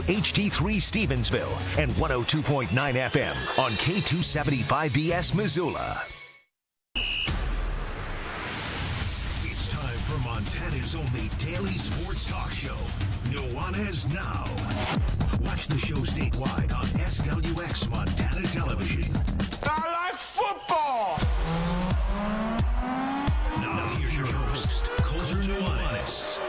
HD3 Stevensville and 102.9 FM on K275BS Missoula. It's time for Montana's only daily sports talk show, Nuanez Now. Watch the show statewide on SWX Montana Television. I like football! Now here's your host, Coulter Nuanez.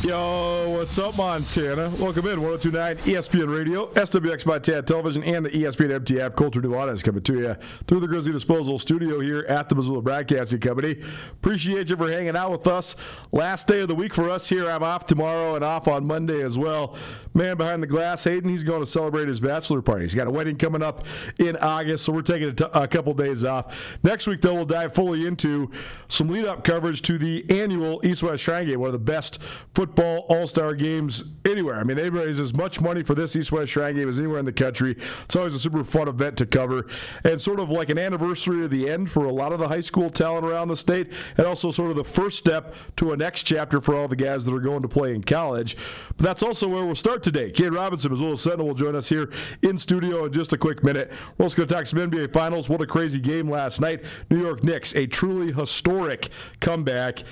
Yo, what's up, Montana? Welcome in, 102.9 ESPN Radio, SWX Montana Television, and the ESPN MT app. Coulter Nuanez coming to you through the Grizzly Disposal Studio here at the Missoula Broadcasting Company. Appreciate you for hanging out with us. Last day of the week for us here. I'm off tomorrow and off on Monday as well. Man behind the glass, Hayden, he's going to celebrate his bachelor party. He's got a wedding coming up in August, so we're taking a couple days off. Next week, though, we'll dive fully into some lead-up coverage to the annual East-West Shrine Game, one of the best football all-star games anywhere. I mean, they raise as much money for this East-West Shrine Game as anywhere in the country. It's always a super fun event to cover, and sort of like an anniversary of the end for a lot of the high school talent around the state, and also sort of the first step to a next chapter for all the guys that are going to play in college. But that's also where we'll start today. Cade Robinson, Missoula Sentinel, will join us here in studio in just a quick minute. We're also going to talk some NBA Finals. What a crazy game last night. New York Knicks, a truly historic comeback.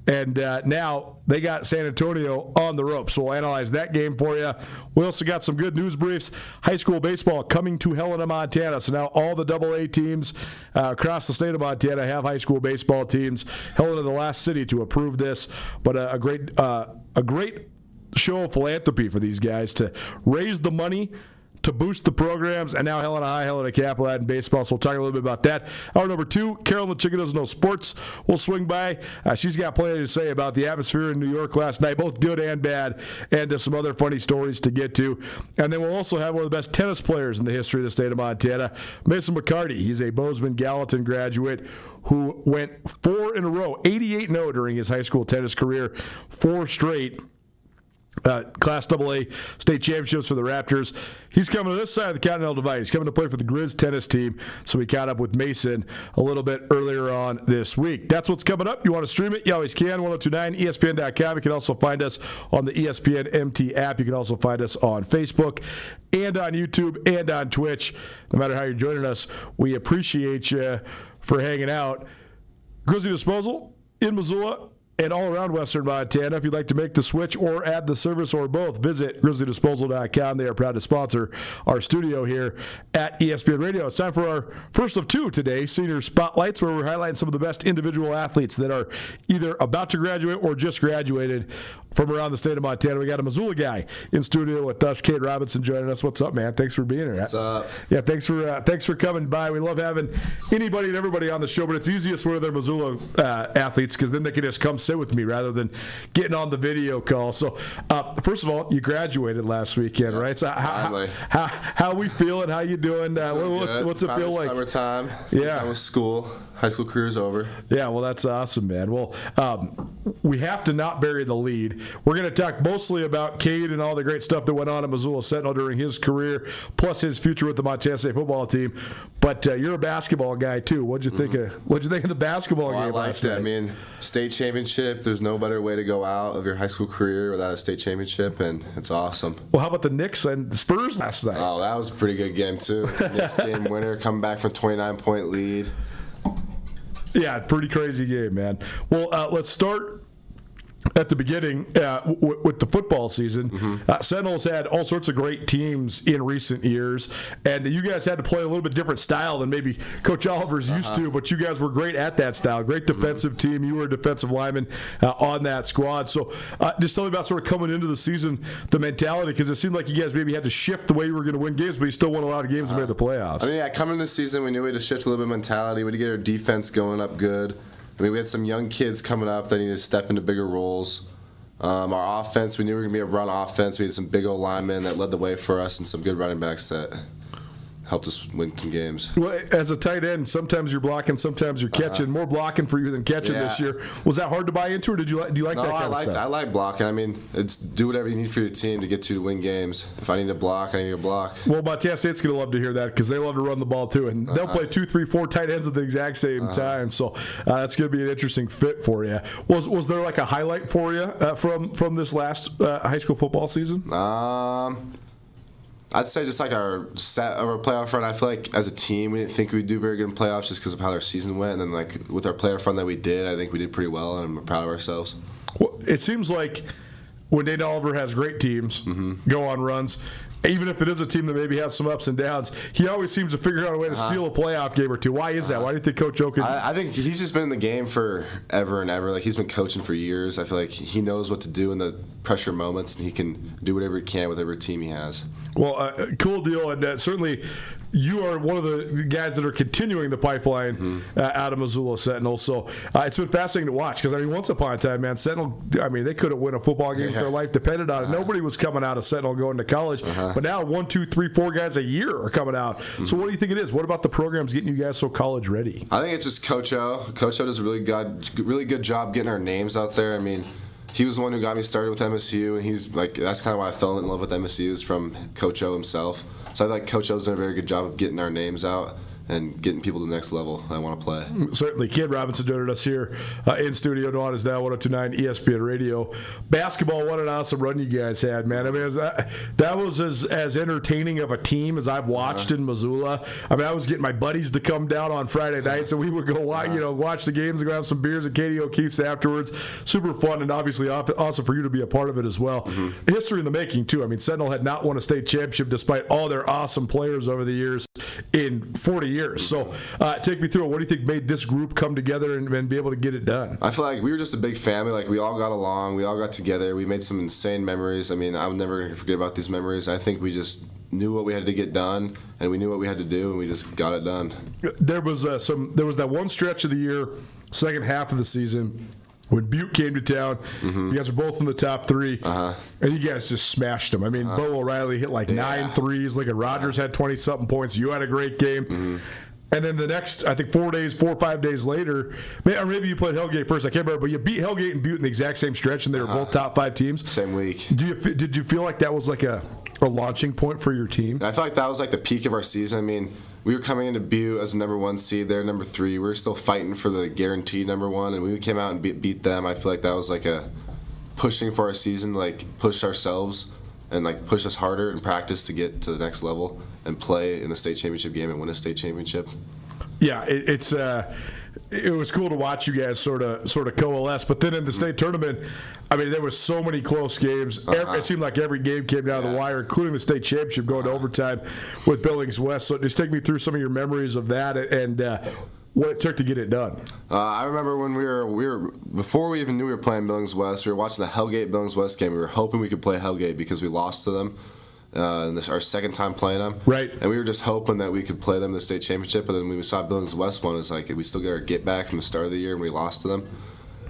And now they got San Antonio on the ropes. So we'll analyze that game for you. We also got some good news briefs. High school baseball coming to Helena, Montana. So now all the AA teams across the state of Montana have high school baseball teams. Helena, the last city to approve this. But a great show of philanthropy for these guys to raise the money to boost the programs, and now Helena High, Helena Capital and baseball. So we'll talk a little bit about that. Hour number 2, Carolyn the Chicken Doesn't Know Sports will swing by. She's got plenty to say about the atmosphere in New York last night, both good and bad, and some other funny stories to get to. And then we'll also have one of the best tennis players in the history of the state of Montana, Mason McCarty. He's a Bozeman Gallatin graduate who went 4 in a row, 88-0 during his high school tennis career, 4 straight. Class AA state championships for the Raptors. He's coming to this side of the Continental Divide. He's coming to play for the Grizz tennis team. So we caught up with Mason a little bit earlier on this week. That's what's coming up. You want to stream it? You always can. 1029 ESPN.com. You can also find us on the ESPN MT app. You can also find us on Facebook and on YouTube and on Twitch. No matter how you're joining us, we appreciate you for hanging out. Grizzly Disposal in Missoula and all around Western Montana. If you'd like to make the switch or add the service or both, visit grizzlydisposal.com. They are proud to sponsor our studio here at ESPN Radio. It's time for our first of 2 today, Senior Spotlights, where we're highlighting some of the best individual athletes that are either about to graduate or just graduated from around the state of Montana. We got a Missoula guy in studio with us, Cade Robinson, joining us. What's up, man? Thanks for being here. What's up? Yeah, thanks for coming by. We love having anybody and everybody on the show, but it's easiest when they're Missoula athletes, because then they can just come sit with me rather than getting on the video call. So, first of all, you graduated last weekend, right? So, how we feeling? How you doing? What's it feel like? Summertime. Yeah. Done with school. High school career's over. Yeah, well, that's awesome, man. Well, we have to not bury the lead. We're going to talk mostly about Cade and all the great stuff that went on at Missoula Sentinel during his career, plus his future with the Montana State football team. But you're a basketball guy too. What'd you think of the basketball game? I liked it. I mean, state championship. There's no better way to go out of your high school career without a state championship, and it's awesome. Well, how about the Knicks and the Spurs last night? Oh, that was a pretty good game too. Knicks game winner, coming back from 29-point lead. Yeah, pretty crazy game, man. Well, let's start at the beginning with the football season. Mm-hmm. Sentinels had all sorts of great teams in recent years, and you guys had to play a little bit different style than maybe Coach Oliver's used to, but you guys were great at that style. Great defensive team. You were a defensive lineman on that squad. So just tell me about sort of coming into the season, the mentality, because it seemed like you guys maybe had to shift the way you were going to win games, but you still won a lot of games and made the playoffs. I mean, yeah, coming into the season, we knew we had to shift a little bit of mentality. We had to get our defense going up good. I mean, we had some young kids coming up that needed to step into bigger roles. Our offense, we knew we were going to be a run offense. We had some big old linemen that led the way for us and some good running backs that helped us win some games. Well, as a tight end, sometimes you're blocking, sometimes you're catching. More blocking for you than catching this year. Was that hard to buy into, or do you like that kind of stuff? I like blocking. I mean, it's do whatever you need for your team to get you to win games. If I need to block, I need to block. Well, Montana State's going to love to hear that because they love to run the ball too, and they'll play 2, 3, 4 tight ends at the exact same time. So that's going to be an interesting fit for you. Was there like a highlight for you from this last high school football season? I'd say just like our playoff run. I feel like as a team, we didn't think we'd do very good in playoffs just because of how our season went. And then like with our playoff run that we did, I think we did pretty well, and I'm proud of ourselves. Well, it seems like when Dane Oliver has great teams go on runs, even if it is a team that maybe has some ups and downs, he always seems to figure out a way to steal a playoff game or two. Why is that? Why do you think Coach O can? I think he's just been in the game for ever and ever. Like he's been coaching for years. I feel like he knows what to do in the pressure moments, and he can do whatever he can with every team he has. Well, cool deal, and certainly you are one of the guys that are continuing the pipeline out of Missoula Sentinel. So it's been fascinating to watch because, I mean, once upon a time, man, Sentinel, I mean, they couldn't win a football game if their life depended on it. Nobody was coming out of Sentinel going to college. But now 1, 2, 3, 4 guys a year are coming out. So what do you think it is? What about the programs getting you guys so college ready? I think it's just Coach O. Coach O does a really good job getting our names out there. I mean, he was the one who got me started with MSU, and he's like, that's kind of why I fell in love with MSU is from Coach O himself. So I feel like Coach O's done a very good job of getting our names out and getting people to the next level that want to play. Certainly. Kid Robinson joining us here in studio. Nuanez Now 102.9 ESPN Radio. Basketball, what an awesome run you guys had, man. I mean, that was as entertaining of a team as I've watched in Missoula. I mean, I was getting my buddies to come down on Friday nights, and we would go watch the games and go have some beers at Katie O'Keefe's afterwards. Super fun, and obviously awesome for you to be a part of it as well. History in the making, too. I mean, Sentinel had not won a state championship despite all their awesome players over the years in 40 years. So take me through it. What do you think made this group come together and be able to get it done? I feel like we were just a big family. Like we all got along. We all got together. We made some insane memories. I mean, I'm never going to forget about these memories. I think we just knew what we had to get done, and we knew what we had to do, and we just got it done. There was that one stretch of the year, second half of the season, when Butte came to town. You guys are both in the top 3, and you guys just smashed them. I mean, Bo O'Reilly hit like 9 threes. Lincoln Rogers had 20-something points. You had a great game. And then the next, I think 4 or 5 days later, or maybe you played Hellgate first, I can't remember, but you beat Hellgate and Butte in the exact same stretch, and they were both top 5 teams. Same week. Did you feel like that was like a launching point for your team? I feel like that was like the peak of our season. I mean, we were coming into Butte as a number 1 seed. They're number 3. We were still fighting for the guaranteed number 1, and we came out and beat them. I feel like that was like a pushing for our season, like push ourselves and like push us harder in practice to get to the next level and play in the state championship game and win a state championship. Yeah, it was cool to watch you guys sort of coalesce. But then in the state tournament, I mean, there was so many close games. It seemed like every game came down to the wire, including the state championship going to overtime with Billings West. So just take me through some of your memories of that and what it took to get it done. I remember when we were before we even knew we were playing Billings West, we were watching the Hellgate Billings West game. We were hoping we could play Hellgate because we lost to them. Our second time playing them. Right. And we were just hoping that we could play them in the state championship, but then when we saw Billings West one, it's like we still get our get back from the start of the year and we lost to them.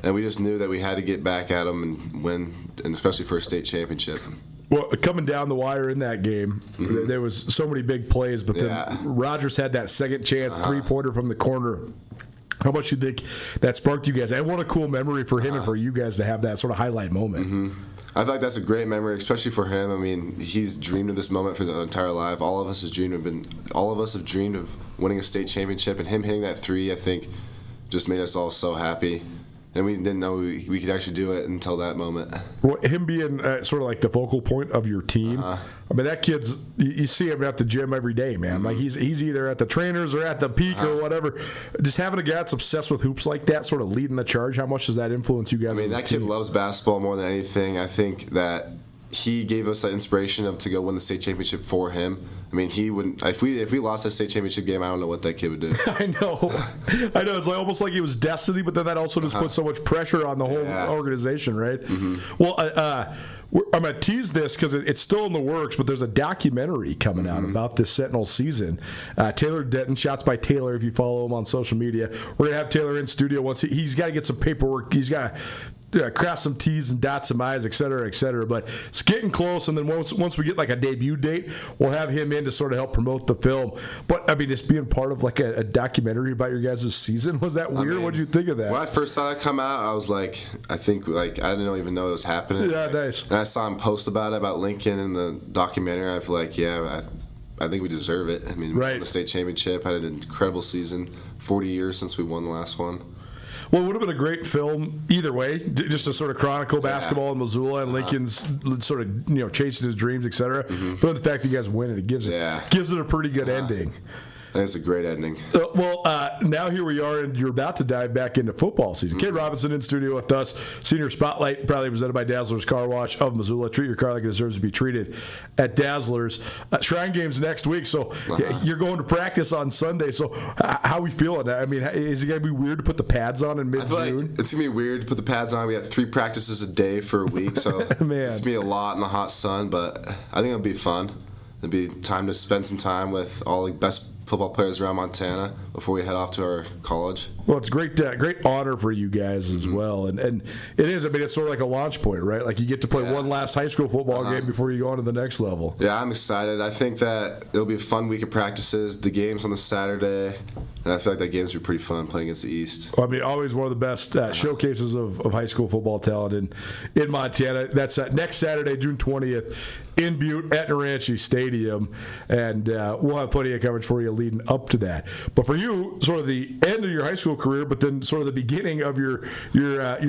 And we just knew that we had to get back at them and win, and especially for a state championship. Well, coming down the wire in that game, there was so many big plays, but then Rogers had that second chance three-pointer from the corner. How much do you think that sparked you guys? And what a cool memory for him and for you guys to have that sort of highlight moment. I feel like that's a great memory, especially for him. I mean, he's dreamed of this moment for his entire life. All of us have dreamed of winning a state championship, and him hitting that 3, I think, just made us all so happy. And we didn't know we could actually do it until that moment. Well, him being sort of like the focal point of your team, I mean, that kid's, you see him at the gym every day, man. Like, he's either at the trainers or at the peak or whatever. Just having a guy that's obsessed with hoops like that, sort of leading the charge, how much does that influence you guys? I mean, that kid loves basketball more than anything. I think that he gave us that inspiration to go win the state championship for him. I mean, he wouldn't. If we lost that state championship game, I don't know what that kid would do. I know. It's like almost like it was destiny, but then that also just puts so much pressure on the whole organization, right? Well, I'm going to tease this because it's still in the works, but there's a documentary coming out about this Sentinel season. Taylor Denton, Shots by Taylor, if you follow him on social media. We're going to have Taylor in studio once. He's got to get some paperwork. He's got to cross some T's and dot some I's, et cetera, et cetera. But it's getting close, and then once we get like a debut date, we'll have him in to sort of help promote the film. But I mean, just being part of like a documentary about your guys' season, was that weird? What did you think of that? When I first saw it come out, I was like, I didn't even know it was happening. Yeah, nice. And I saw him post about Lincoln in the documentary. I feel like, I think we deserve it. I mean, we won the state championship, had an incredible season, 40 years since we won the last one. Well, it would have been a great film either way, just to sort of chronicle basketball in Missoula and Lincoln's sort of chasing his dreams, et cetera. But the fact that you guys win it gives it a pretty good ending. I think it's a great ending. Now here we are, and you're about to dive back into football season. Kate Robinson in studio with us. Senior Spotlight, proudly presented by Dazzler's Car Wash of Missoula. Treat your car like it deserves to be treated at Dazzler's. Shrine Games next week, so you're going to practice on Sunday. So how are we feeling? I mean, is it going to be weird to put the pads on in mid-June? I feel like it's going to be weird to put the pads on. We have 3 practices a day for a week, so it's going to be a lot in the hot sun, but I think it'll be fun. It'll be time to spend some time with all the best football players around Montana before we head off to our college. Well, it's great honor for you guys as well, and it is. I mean, it's sort of like a launch point, right? Like you get to play one last high school football game before you go on to the next level. Yeah, I'm excited. I think that it'll be a fun week of practices. The game's on the Saturday, and I feel like that game's will be pretty fun playing against the East. Well, I mean, always one of the best showcases of high school football talent in Montana. That's next Saturday, June 20th, in Butte at Naranche Stadium, and we'll have plenty of coverage for you leading up to that. But for you, sort of the end of your high school career, but then sort of the beginning of your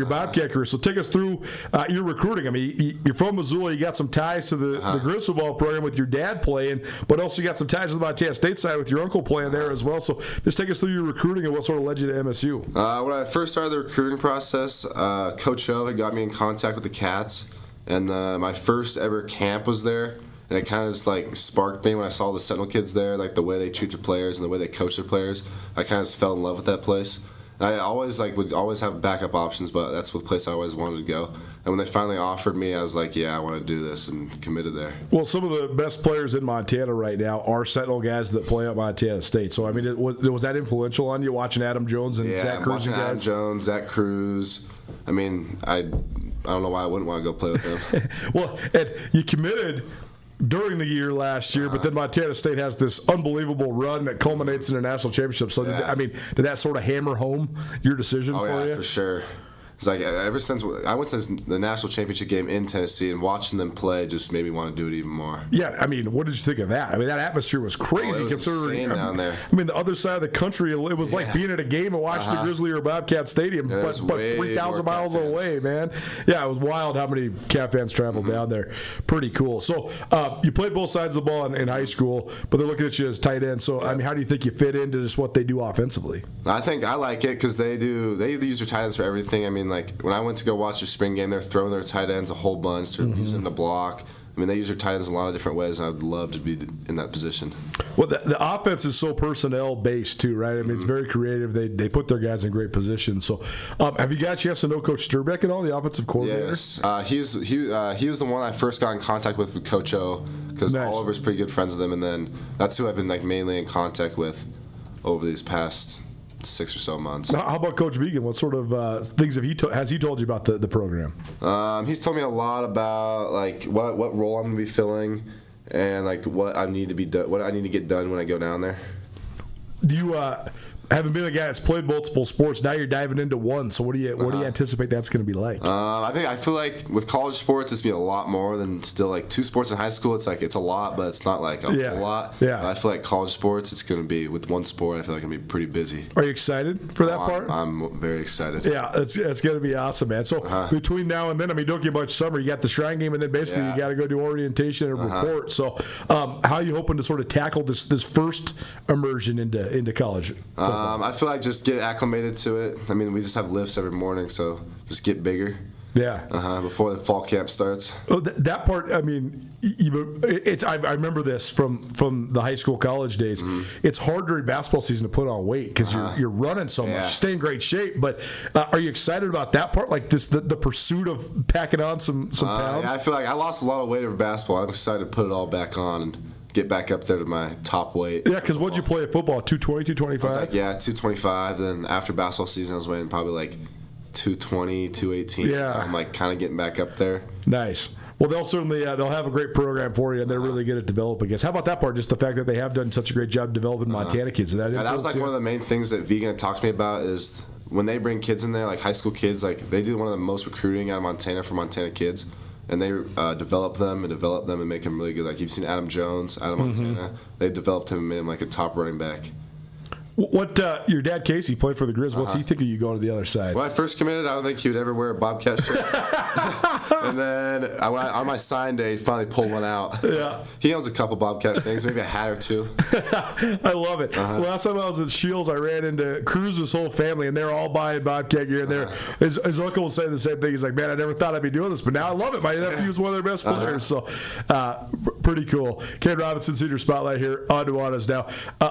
Bobcat career. So take us through your recruiting. I mean, you're from Missoula. You got some ties to the Grizz football program with your dad playing, but also you got some ties to the Montana State side with your uncle playing there as well. So just take us through your recruiting and what sort of led you to MSU. When I first started the recruiting process, Coach O had got me in contact with the Cats, and my first ever camp was there. And it kind of just like sparked me when I saw the Sentinel kids there, like the way they treat their players and the way they coach their players. I kind of just fell in love with that place. And I always would always have backup options, but that's the place I always wanted to go. And when they finally offered me, I was like, yeah, I want to do this, and committed there. Well, some of the best players in Montana right now are Sentinel guys that play at Montana State. So I mean, was that influential on you watching Adam Jones and Zach Cruz? Yeah, watching Adam Jones, Zach Cruz. I mean, I don't know why I wouldn't want to go play with them. Well, and you committed during the year last year, but then Montana State has this unbelievable run that culminates in a national championship. So, did that sort of hammer home your decision for you? Oh, yeah, for sure. It's like ever since I went to the national championship game in Tennessee, and watching them play just made me want to do it even more. Yeah, I mean, what did you think of that? I mean, that atmosphere was crazy. It was insane down there. I mean, the other side of the country, it was like being at a game and watching the Grizzly or Bobcat Stadium, but 3,000 miles away, man. Yeah, it was wild how many Cat fans traveled down there. Pretty cool. So you played both sides of the ball in high school, but they're looking at you as tight end. So I mean, how do you think you fit into just what they do offensively? I think I like it because they use their tight ends for everything. I mean, like when I went to go watch their spring game, they're throwing their tight ends a whole bunch. They're using them to block. I mean, they use their tight ends in a lot of different ways, and I'd love to be in that position. Well, the offense is so personnel-based, too, right? I mean, it's very creative. They put their guys in great positions. So have you got a chance to know Coach Sturbeck at all, the offensive coordinator? Yes. He was the one I first got in contact with Coach O, because Oliver's pretty good friends with him, and then that's who I've been mainly in contact with over these past 6 or so months. How about Coach Vegan? What sort of things has he told you about the program? He's told me a lot about what role I'm going to be filling, and what I need to get done when I go down there. Do you having been a guy that's played multiple sports, now you're diving into one. So what do you anticipate that's going to be like? I feel like with college sports, it's be a lot more than still 2 sports in high school. It's it's a lot, but it's not a whole lot. Yeah. But I feel like college sports, it's going to be with one sport. I feel like I'm going to be pretty busy. Are you excited for that part? I'm very excited. Yeah, it's going to be awesome, man. So between now and then, I mean, don't get much summer. You got the Shrine game, and then basically you got to go do orientation and report. So how are you hoping to sort of tackle this first immersion into college football? I feel like just get acclimated to it. I mean, we just have lifts every morning, so just get bigger. Yeah. Before the fall camp starts. Oh, that part. I mean, I remember this from the high school, college days. It's hard during basketball season to put on weight because you're running so much. You stay in great shape. But are you excited about that part? Like the pursuit of packing on some pounds. Yeah, I feel like I lost a lot of weight over basketball. I'm excited to put it all back on and get back up there to my top weight. Yeah, because what'd you play at football? 220, 225? I was 225. Then after basketball season, I was weighing probably 220, 218. Yeah. I'm like kind of getting back up there. Nice. Well, they'll certainly they'll have a great program for you, and they're really good at developing kids. How about that part? Just the fact that they have done such a great job developing Montana kids. That was like one of the main things that Vegan talked to me about is when they bring kids in there, like high school kids, like they do one of the most recruiting out of Montana for Montana kids, and they develop them and make them really good. Like you've seen Adam Jones out of Montana. They've developed him and made him like a top running back. What your dad Casey played for the Grizz? What's he think of you going to the other side? When I first committed, I don't think he would ever wear a Bobcat shirt. And then on my sign day, he finally pulled one out. Yeah, he owns a couple Bobcat things, maybe a hat or two. I love it. Last time I was at Shields, I ran into Cruz's whole family, and they're all buying Bobcat gear. And his uncle was saying the same thing. He's like, "Man, I never thought I'd be doing this, but now I love it. My nephew was one of their best players." So, pretty cool. Ken Robinson, Senior Spotlight here on Nuanez Now.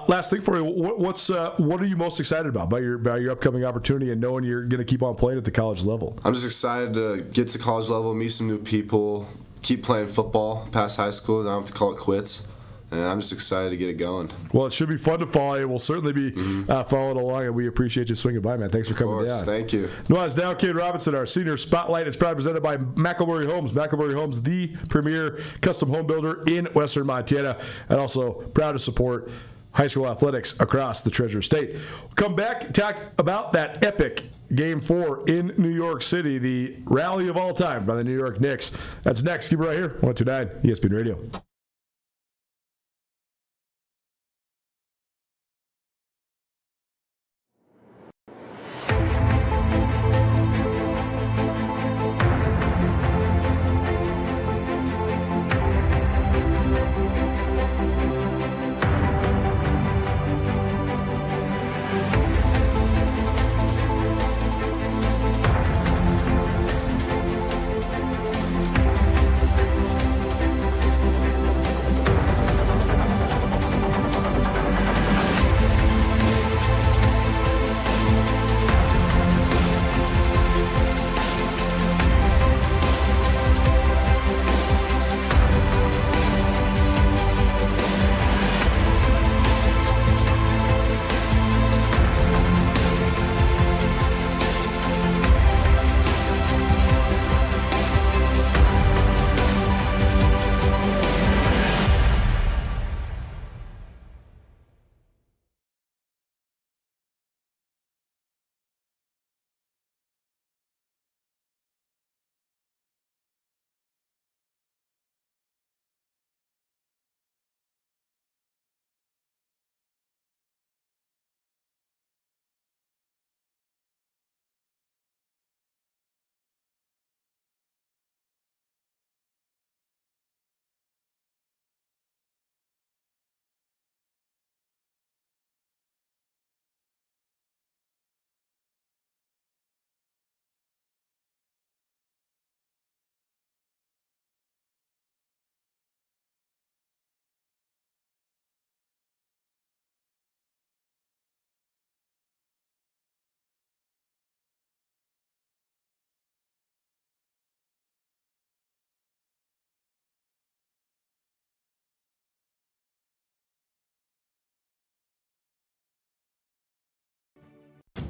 Last thing for you, what are you most excited about your upcoming opportunity and knowing you're going to keep on playing at the college level? I'm just excited to get to college level, meet some new people, keep playing football past high school. I don't have to call it quits. And I'm just excited to get it going. Well, it should be fun to follow you. We'll certainly be following along, and we appreciate you swinging by, man. Thanks for coming down. Thank you. Nuanez Now, Ken Robinson, our Senior Spotlight. It's proudly presented by McElmurray Homes. McElmurray Homes, the premier custom home builder in Western Montana, and also proud to support high school athletics across the Treasure State. We'll come back, talk about that epic Game 4 in New York City, the rally of all time by the New York Knicks. That's next. Keep it right here, 102.9 ESPN Radio.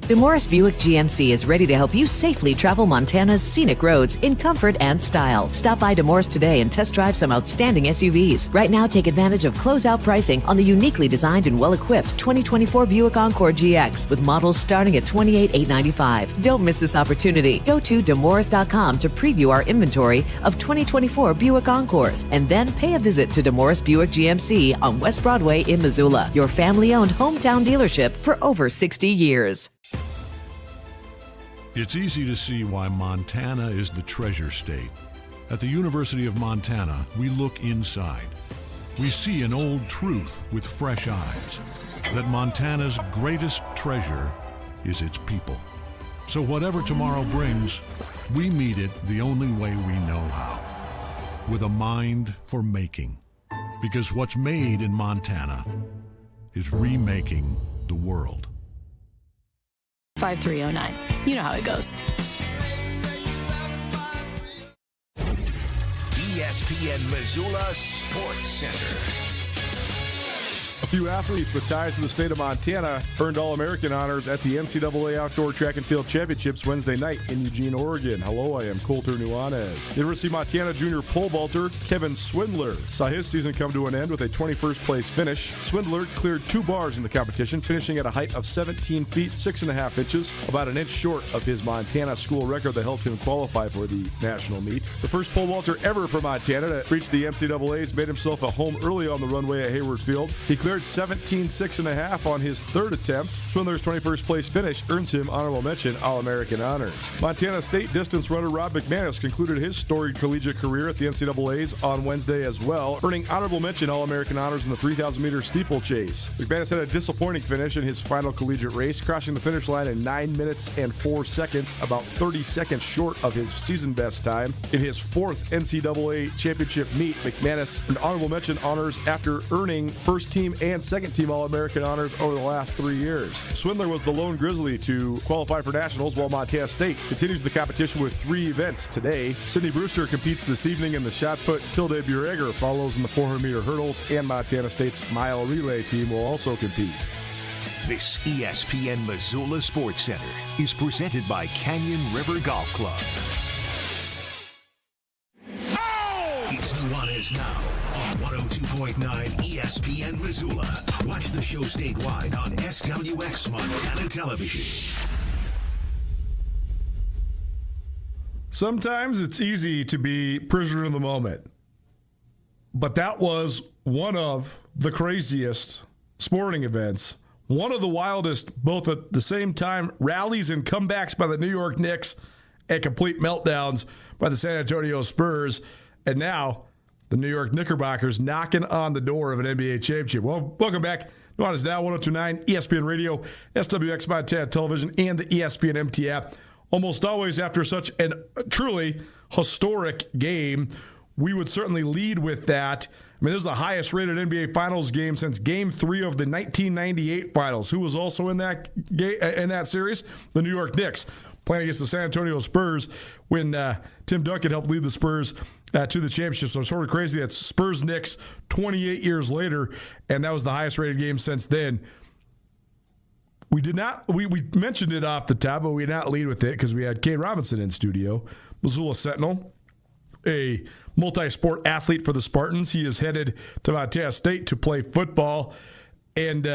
DeMorris Buick GMC is ready to help you safely travel Montana's scenic roads in comfort and style. Stop by DeMorris today and test drive some outstanding SUVs. Right now, take advantage of closeout pricing on the uniquely designed and well-equipped 2024 Buick Encore GX with models starting at $28,895. Don't miss this opportunity. Go to demorris.com to preview our inventory of 2024 Buick Encores and then pay a visit to DeMorris Buick GMC on West Broadway in Missoula, your family-owned hometown dealership for over 60 years. It's easy to see why Montana is the treasure state. At the University of Montana, we look inside. We see an old truth with fresh eyes, that Montana's greatest treasure is its people. So whatever tomorrow brings, we meet it the only way we know how, with a mind for making. Because what's made in Montana is remaking the world. 5309. You know how it goes. ESPN Missoula Sports Center. A few athletes with ties to the state of Montana earned All-American honors at the NCAA Outdoor Track and Field Championships Wednesday night in Eugene, Oregon. Hello, I am Colter Nuanez. University of Montana junior pole vaulter Kevin Swindler saw his season come to an end with a 21st place finish. Swindler cleared 2 bars in the competition, finishing at a height of 17 feet 6.5 inches, about an inch short of his Montana school record that helped him qualify for the national meet. The first pole vaulter ever for Montana to reach the NCAAs made himself a home early on the runway at Hayward Field. He cleared 17.6.5 on his third attempt. Swindler's 21st place finish earns him honorable mention All-American honors. Montana State distance runner Rob McManus concluded his storied collegiate career at the NCAAs on Wednesday as well, earning honorable mention All-American honors in the 3,000-meter steeplechase. McManus had a disappointing finish in his final collegiate race, crossing the finish line in 9 minutes and 4 seconds, about 30 seconds short of his season best time. In his 4th NCAA championship meet, McManus earned honorable mention honors after earning first team and second team All-American honors over the last 3 years. Swindler was the lone Grizzly to qualify for nationals, while Montana State continues the competition with 3 events today. Sydney Brewster competes this evening in the shot put. Tilde Bureger follows in the 400-meter hurdles, and Montana State's mile relay team will also compete. This ESPN Missoula Sports Center is presented by Canyon River Golf Club. It's Nuanez Now on 102.9 ESPN Missoula. Watch the show statewide on SWX Montana Television. Sometimes it's easy to be prisoner in the moment, but that was one of the craziest sporting events, one of the wildest, both at the same time, rallies and comebacks by the New York Knicks and complete meltdowns by the San Antonio Spurs. And now, the New York Knickerbockers knocking on the door of an NBA championship. Well, welcome back. Nuanez Now, 102.9 ESPN Radio, SWX Montana Television, and the ESPN MT app. Almost always after such a truly historic game, we would certainly lead with that. I mean, this is the highest rated NBA Finals game since Game 3 of the 1998 Finals. Who was also in that series? The New York Knicks, playing against the San Antonio Spurs when Tim Duncan helped lead the Spurs to the championship. So I'm sort of crazy that Spurs-Knicks 28 years later, and that was the highest rated game since then. We mentioned it off the top, but we did not lead with it because we had Kane Robinson in studio, Missoula Sentinel, a multi-sport athlete for the Spartans. He is headed to Montana State to play football. And,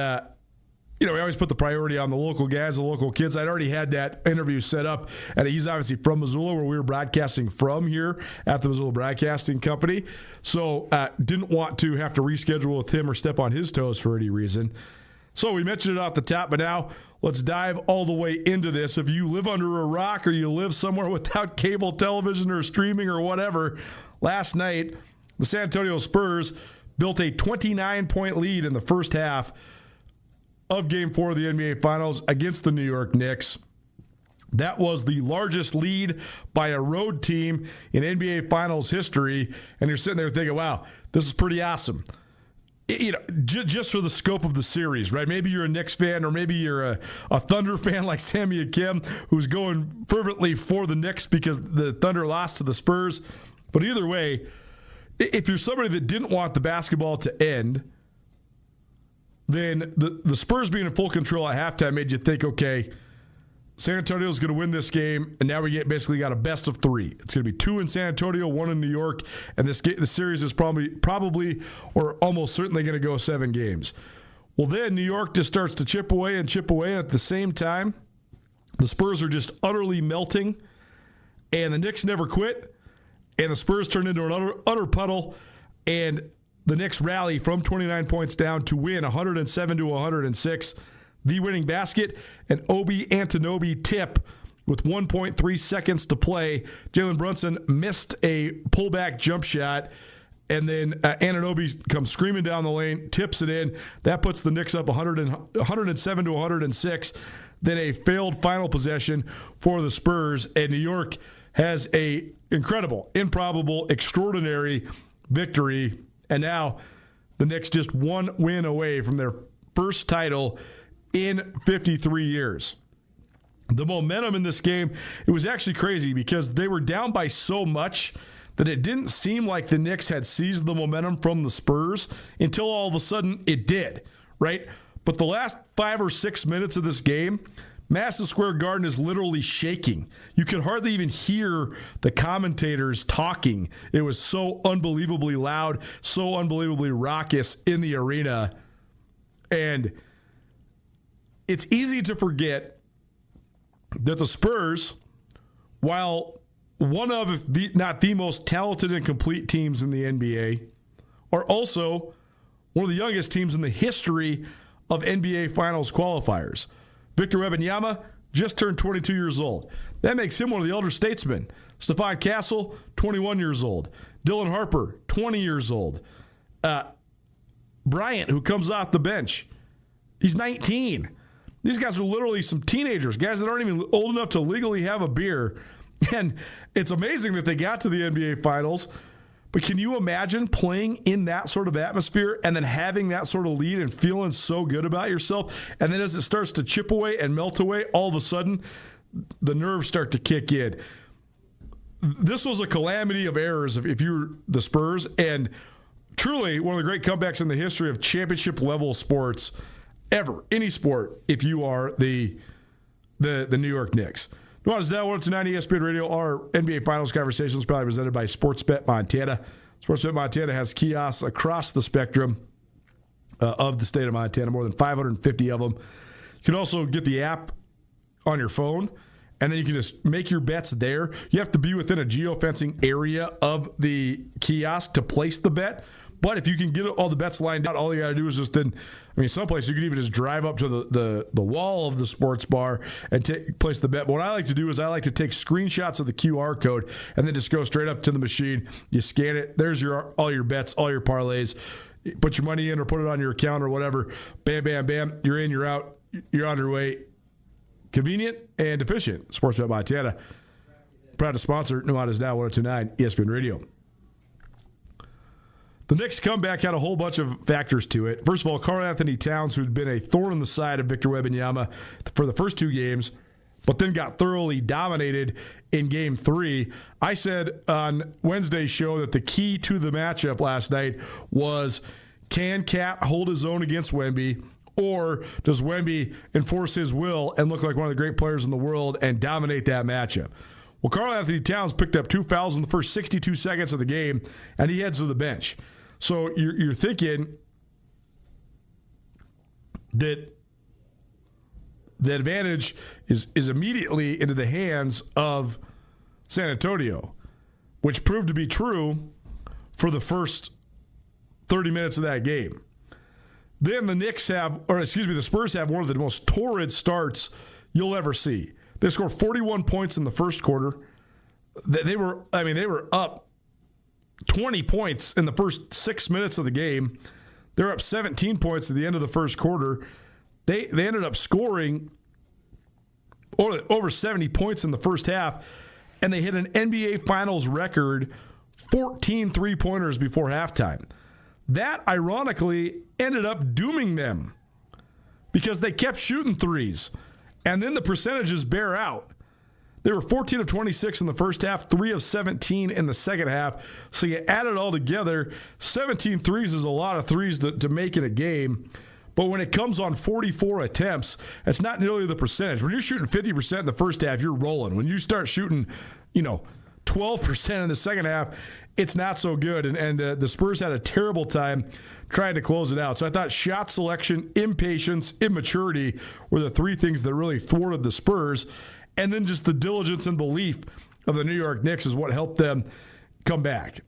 we always put the priority on the local guys, the local kids. I'd already had that interview set up, and he's obviously from Missoula, where we were broadcasting from here at the Missoula Broadcasting Company. So didn't want to have to reschedule with him or step on his toes for any reason. So we mentioned it off the top, but now let's dive all the way into this. If you live under a rock or you live somewhere without cable television or streaming or whatever, last night the San Antonio Spurs built a 29-point lead in the first half of Game 4 of the NBA Finals against the New York Knicks. That was the largest lead by a road team in NBA Finals history, and you're sitting there thinking, wow, this is pretty awesome. Just for the scope of the series, right? Maybe you're a Knicks fan, or maybe you're a Thunder fan like Sammy Akim, who's going fervently for the Knicks because the Thunder lost to the Spurs. But either way, if you're somebody that didn't want the basketball to end, then the Spurs being in full control at halftime made you think, okay, San Antonio's going to win this game, and now we basically got a best of 3. It's going to be 2 in San Antonio, 1 in New York, and the series is probably or almost certainly going to go 7 games. Well, then New York just starts to chip away, and at the same time, the Spurs are just utterly melting, and the Knicks never quit, and the Spurs turn into an utter puddle, and the Knicks rally from 29 points down to win 107-106. The winning basket, an Obi Anunoby tip with 1.3 seconds to play. Jalen Brunson missed a pullback jump shot, and then Anunoby comes screaming down the lane, tips it in. That puts the Knicks up 107-106. Then a failed final possession for the Spurs, and New York has a incredible, improbable, extraordinary victory. And now the Knicks just 1 win away from their first title in 53 years. The momentum in this game, it was actually crazy because they were down by so much that it didn't seem like the Knicks had seized the momentum from the Spurs until all of a sudden it did, right? But the last 5 or 6 minutes of this game, Madison Square Garden is literally shaking. You could hardly even hear the commentators talking. It was so unbelievably loud, so unbelievably raucous in the arena. And it's easy to forget that the Spurs, while one of, if not the most talented and complete teams in the NBA, are also one of the youngest teams in the history of NBA Finals qualifiers. Victor Wembanyama just turned 22 years old. That makes him one of the elder statesmen. Stephon Castle, 21 years old. Dylan Harper, 20 years old. Bryant, who comes off the bench, he's 19. These guys are literally some teenagers, guys that aren't even old enough to legally have a beer. And it's amazing that they got to the NBA Finals. But can you imagine playing in that sort of atmosphere and then having that sort of lead and feeling so good about yourself? And then as it starts to chip away and melt away, all of a sudden, the nerves start to kick in. This was a calamity of errors if you're the Spurs, and truly one of the great comebacks in the history of championship-level sports ever, any sport, if you are the New York Knicks. Nuanez Now 102.9 ESPN Radio. Our NBA Finals conversation is probably presented by Sportsbet Montana. Sportsbet Montana has kiosks across the spectrum of the state of Montana, more than 550 of them. You can also get the app on your phone, and then you can just make your bets there. You have to be within a geofencing area of the kiosk to place the bet. But if you can get all the bets lined out, all you got to do is just some places you can even just drive up to the wall of the sports bar and place the bet. But what I like to do is I like to take screenshots of the QR code and then just go straight up to the machine. You scan it. There's all your bets, all your parlays. Put your money in or put it on your account or whatever. Bam, bam, bam. You're in, you're out. You're on your way. Convenient and efficient. Sportsbet Montana. Proud to sponsor Nuanez Now 102.9 ESPN Radio. The Knicks' comeback had a whole bunch of factors to it. First of all, Karl-Anthony Towns, who'd been a thorn in the side of Victor Wembanyama for the first 2 games, but then got thoroughly dominated in Game 3. I said on Wednesday's show that the key to the matchup last night was, can Cat hold his own against Wemby, or does Wemby enforce his will and look like one of the great players in the world and dominate that matchup? Well, Karl-Anthony Towns picked up 2 fouls in the first 62 seconds of the game, and he heads to the bench. So you're thinking that the advantage is immediately into the hands of San Antonio, which proved to be true for the first 30 minutes of that game. Then the Spurs have one of the most torrid starts you'll ever see. They scored 41 points in the first quarter. They were up 20 points in the first 6 minutes of the game. They're up 17 points at the end of the first quarter. They ended up scoring over 70 points in the first half, and they hit an NBA Finals record 14 three-pointers before halftime. That, ironically, ended up dooming them because they kept shooting threes, and then the percentages bear out. They were 14 of 26 in the first half, 3 of 17 in the second half. So you add it all together, 17 threes is a lot of threes to make in a game. But when it comes on 44 attempts, that's not nearly the percentage. When you're shooting 50% in the first half, you're rolling. When you start shooting, 12% in the second half, it's not so good. And the Spurs had a terrible time trying to close it out. So I thought shot selection, impatience, immaturity were the 3 things that really thwarted the Spurs. And then just the diligence and belief of the New York Knicks is what helped them come back.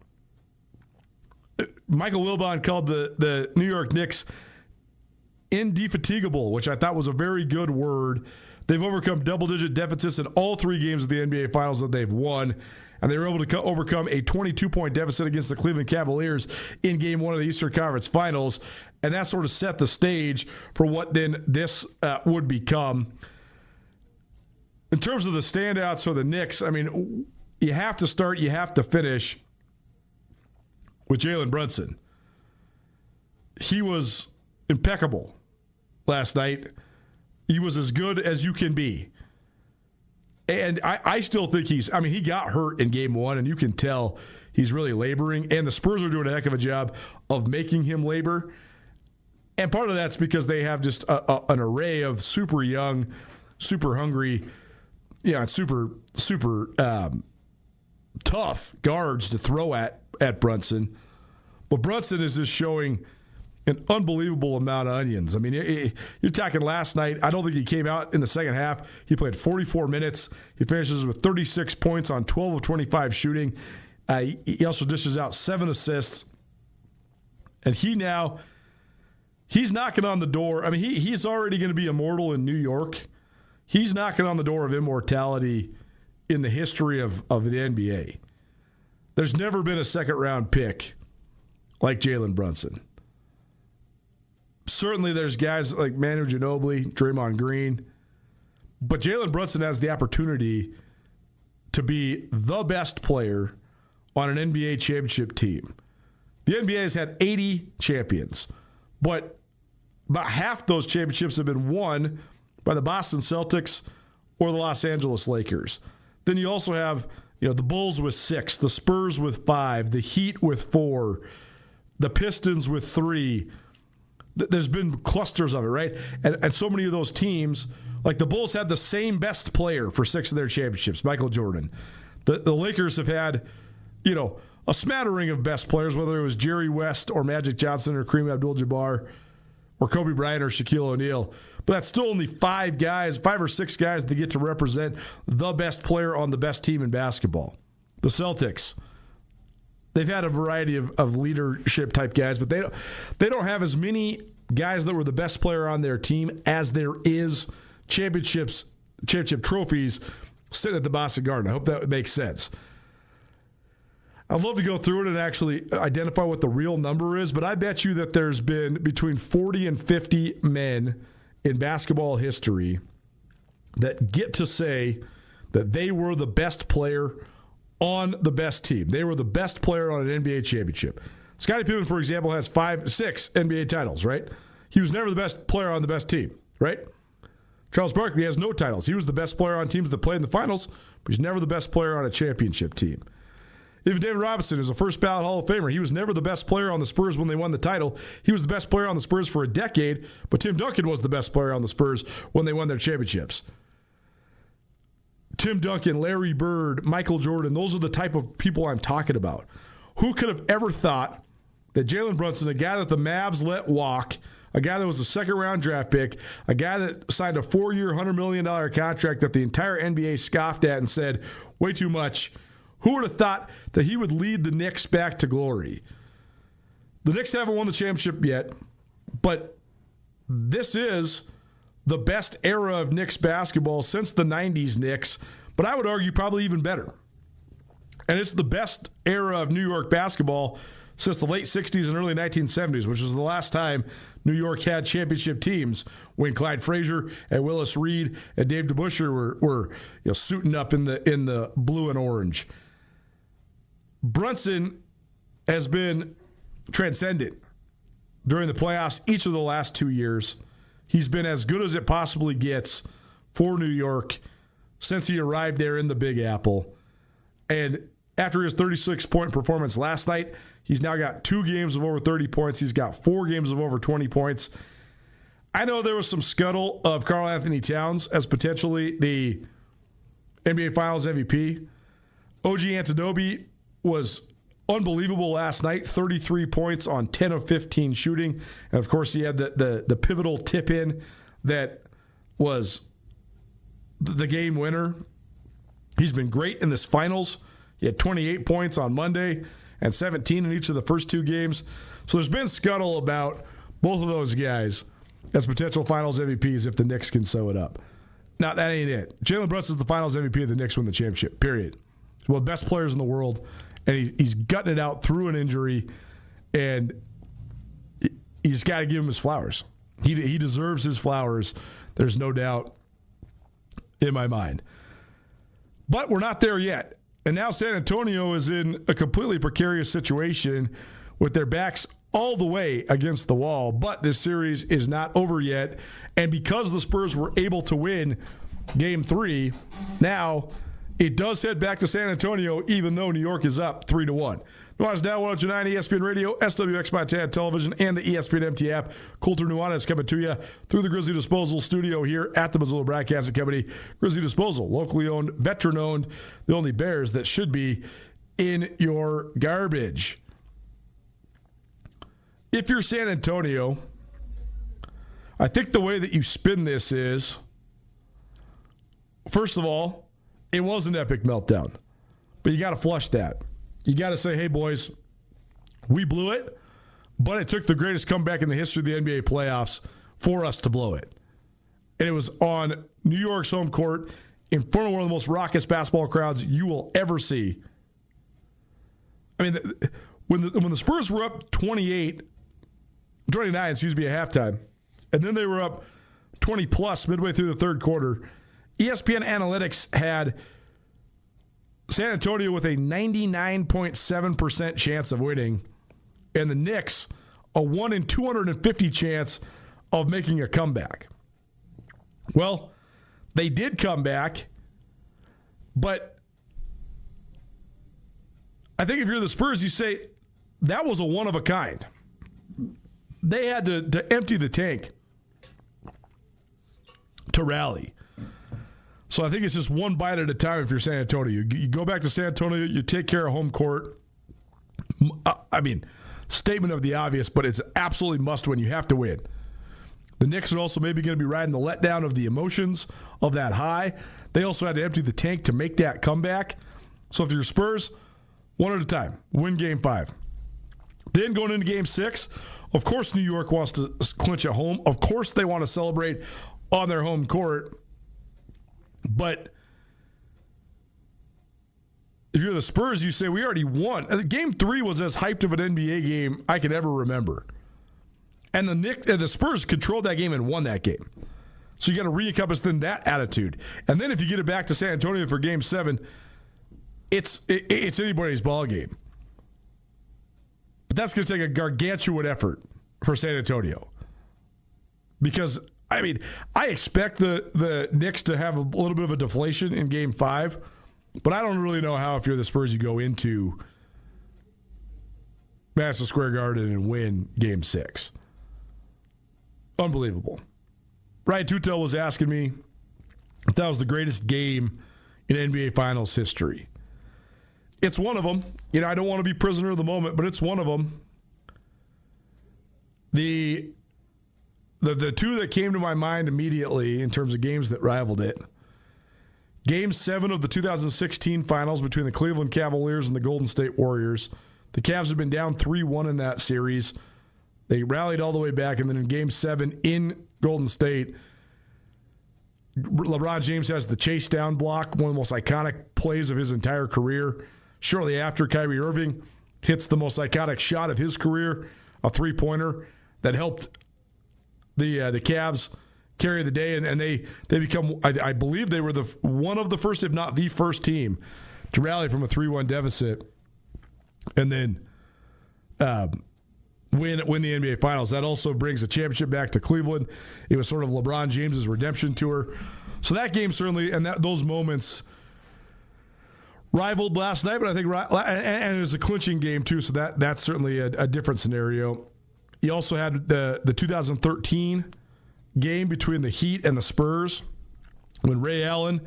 Michael Wilbon called the New York Knicks indefatigable, which I thought was a very good word. They've overcome double-digit deficits in all 3 games of the NBA Finals that they've won, and they were able to overcome a 22-point deficit against the Cleveland Cavaliers in Game 1 of the Eastern Conference Finals, and that sort of set the stage for what then this would become. In terms of the standouts for the Knicks, you have to start, you have to finish with Jalen Brunson. He was impeccable last night. He was as good as you can be. And I still think he got hurt in Game 1, and you can tell he's really laboring. And the Spurs are doing a heck of a job of making him labor. And part of that's because they have just an array of super young, super hungry, super tough guards to throw at Brunson. But Brunson is just showing an unbelievable amount of onions. I mean, you're talking last night. I don't think he came out in the second half. He played 44 minutes. He finishes with 36 points on 12 of 25 shooting. He also dishes out 7 assists. And he's knocking on the door. I mean, he's already going to be immortal in New York. He's knocking on the door of immortality in the history of the NBA. There's never been a second-round pick like Jalen Brunson. Certainly there's guys like Manu Ginobili, Draymond Green, but Jalen Brunson has the opportunity to be the best player on an NBA championship team. The NBA has had 80 champions, but about half those championships have been won by the Boston Celtics or the Los Angeles Lakers. Then you also have, the Bulls with 6, the Spurs with 5, the Heat with 4, the Pistons with 3. There's been clusters of it, right? And so many of those teams, like the Bulls had the same best player for 6 of their championships, Michael Jordan. The Lakers have had, a smattering of best players, whether it was Jerry West or Magic Johnson or Kareem Abdul-Jabbar or Kobe Bryant or Shaquille O'Neal. But that's still only 5 or 6 guys that get to represent the best player on the best team in basketball. The Celtics. They've had a variety of leadership type guys, but they don't have as many guys that were the best player on their team as there is championship trophies sitting at the Boston Garden. I hope that makes sense. I'd love to go through it and actually identify what the real number is, but I bet you that there's been between 40 and 50 men in basketball history that get to say that they were the best player on the best team. They were the best player on an NBA championship. Scottie Pippen, for example, has 6 NBA titles, right? He was never the best player on the best team, right? Charles Barkley has no titles. He was the best player on teams that played in the finals, but he's never the best player on a championship team. Even David Robinson is a first ballot Hall of Famer. He was never the best player on the Spurs when they won the title. He was the best player on the Spurs for a decade, but Tim Duncan was the best player on the Spurs when they won their championships. Tim Duncan, Larry Bird, Michael Jordan, those are the type of people I'm talking about. Who could have ever thought that Jalen Brunson, a guy that the Mavs let walk, a guy that was a second-round draft pick, a guy that signed a 4-year, $100 million contract that the entire NBA scoffed at and said, way too much, who would have thought that he would lead the Knicks back to glory? The Knicks haven't won the championship yet, but this is the best era of Knicks basketball since the 90s Knicks, but I would argue probably even better. And it's the best era of New York basketball since the late 60s and early 1970s, which was the last time New York had championship teams when Clyde Frazier and Willis Reed and Dave DeBusschere were suiting up in the blue and orange. Brunson has been transcendent during the playoffs each of the last 2 years. He's been as good as it possibly gets for New York since he arrived there in the Big Apple. And after his 36-point performance last night, he's now got 2 games of over 30 points. He's got 4 games of over 20 points. I know there was some scuttle of Karl Anthony Towns as potentially the NBA Finals MVP. OG Anunoby was unbelievable last night, 33 points on 10 of 15 shooting. And, of course, he had the pivotal tip-in that was the game winner. He's been great in this finals. He had 28 points on Monday and 17 in each of the first 2 games. So there's been scuttle about both of those guys as potential finals MVPs if the Knicks can sew it up. Now, that ain't it. Jalen Brunson's the finals MVP if the Knicks win the championship, period. He's one of the best players in the world, and he's gutting it out through an injury, and you just got to give him his flowers. He deserves his flowers. There's no doubt in my mind. But we're not there yet. And now San Antonio is in a completely precarious situation with their backs all the way against the wall. But this series is not over yet. And because the Spurs were able to win Game 3, now it does head back to San Antonio, even though New York is up 3-1. Nuanez Now 102.9 ESPN Radio, SWX Montana Television, and the ESPN MT app. Colter Nuanez coming to you through the Grizzly Disposal studio here at the Missoula Broadcasting Company. Grizzly Disposal, locally owned, veteran-owned, the only Bears that should be in your garbage. If you're San Antonio, I think the way that you spin this is, first of all, it was an epic meltdown, but you got to flush that. You got to say, hey, boys, we blew it, but it took the greatest comeback in the history of the NBA playoffs for us to blow it. And it was on New York's home court in front of one of the most raucous basketball crowds you will ever see. I mean, when the Spurs were up 29 at halftime, and then they were up 20-plus midway through the third quarter, ESPN Analytics had San Antonio with a 99.7% chance of winning, and the Knicks a 1 in 250 chance of making a comeback. Well, they did come back, but I think if you're the Spurs, you say that was a one of a kind. They had to empty the tank to rally. So I think it's just one bite at a time if you're San Antonio. You go back to San Antonio, you take care of home court. I mean, statement of the obvious, but it's absolutely must win. You have to win. The Knicks are also maybe going to be riding the letdown of the emotions of that high. They also had to empty the tank to make that comeback. So if you're Spurs, one at a time, win Game 5. Then going into Game 6, of course New York wants to clinch at home. Of course they want to celebrate on their home court. But if you're the Spurs, you say, we already won. Game 3 was as hyped of an NBA game I could ever remember. And the Spurs controlled that game and won that game. So you got to re-encompass then that attitude. And then if you get it back to San Antonio for Game 7, it's anybody's ball game. But that's going to take a gargantuan effort for San Antonio. Because, I mean, I expect the Knicks to have a little bit of a deflation in Game 5, but I don't really know how, if you're the Spurs, you go into Madison Square Garden and win Game 6. Unbelievable. Ryan Tutel was asking me if that was the greatest game in NBA Finals history. It's one of them. You know, I don't want to be prisoner of the moment, but it's one of them. The two that came to my mind immediately in terms of games that rivaled it. Game 7 of the 2016 Finals between the Cleveland Cavaliers and the Golden State Warriors. The Cavs had been down 3-1 in that series. They rallied all the way back, and then in Game 7 in Golden State, LeBron James has the chase down block, one of the most iconic plays of his entire career. Shortly after, Kyrie Irving hits the most iconic shot of his career, a three-pointer that helped the Cavs carry the day, and they become, I believe they were one of the first, if not the first team to rally from a 3-1 deficit and then win the NBA Finals. That also brings the championship back to Cleveland. It was sort of LeBron James's redemption tour. So that game certainly, and those moments rivaled last night, but I think, and it was a clinching game too, so that's certainly a different scenario. You also had the 2013 game between the Heat and the Spurs when Ray Allen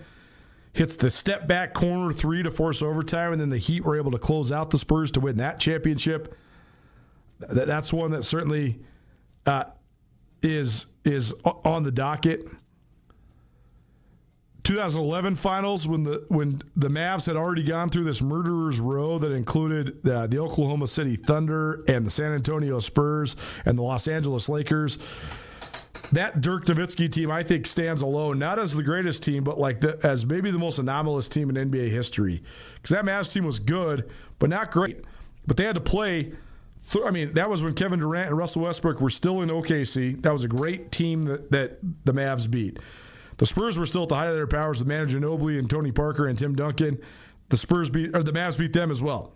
hits the step-back corner 3 to force overtime, and then the Heat were able to close out the Spurs to win that championship. That's one that certainly is on the docket. 2011 Finals when the Mavs had already gone through this murderer's row that included the Oklahoma City Thunder and the San Antonio Spurs and the Los Angeles Lakers. That Dirk Nowitzki team, I think, stands alone, not as the greatest team, but as maybe the most anomalous team in NBA history. Because that Mavs team was good, but not great. But they had to play. That was when Kevin Durant and Russell Westbrook were still in OKC. That was a great team that the Mavs beat. The Spurs were still at the height of their powers with Manu Ginobili and Tony Parker and Tim Duncan. The Mavs beat them as well.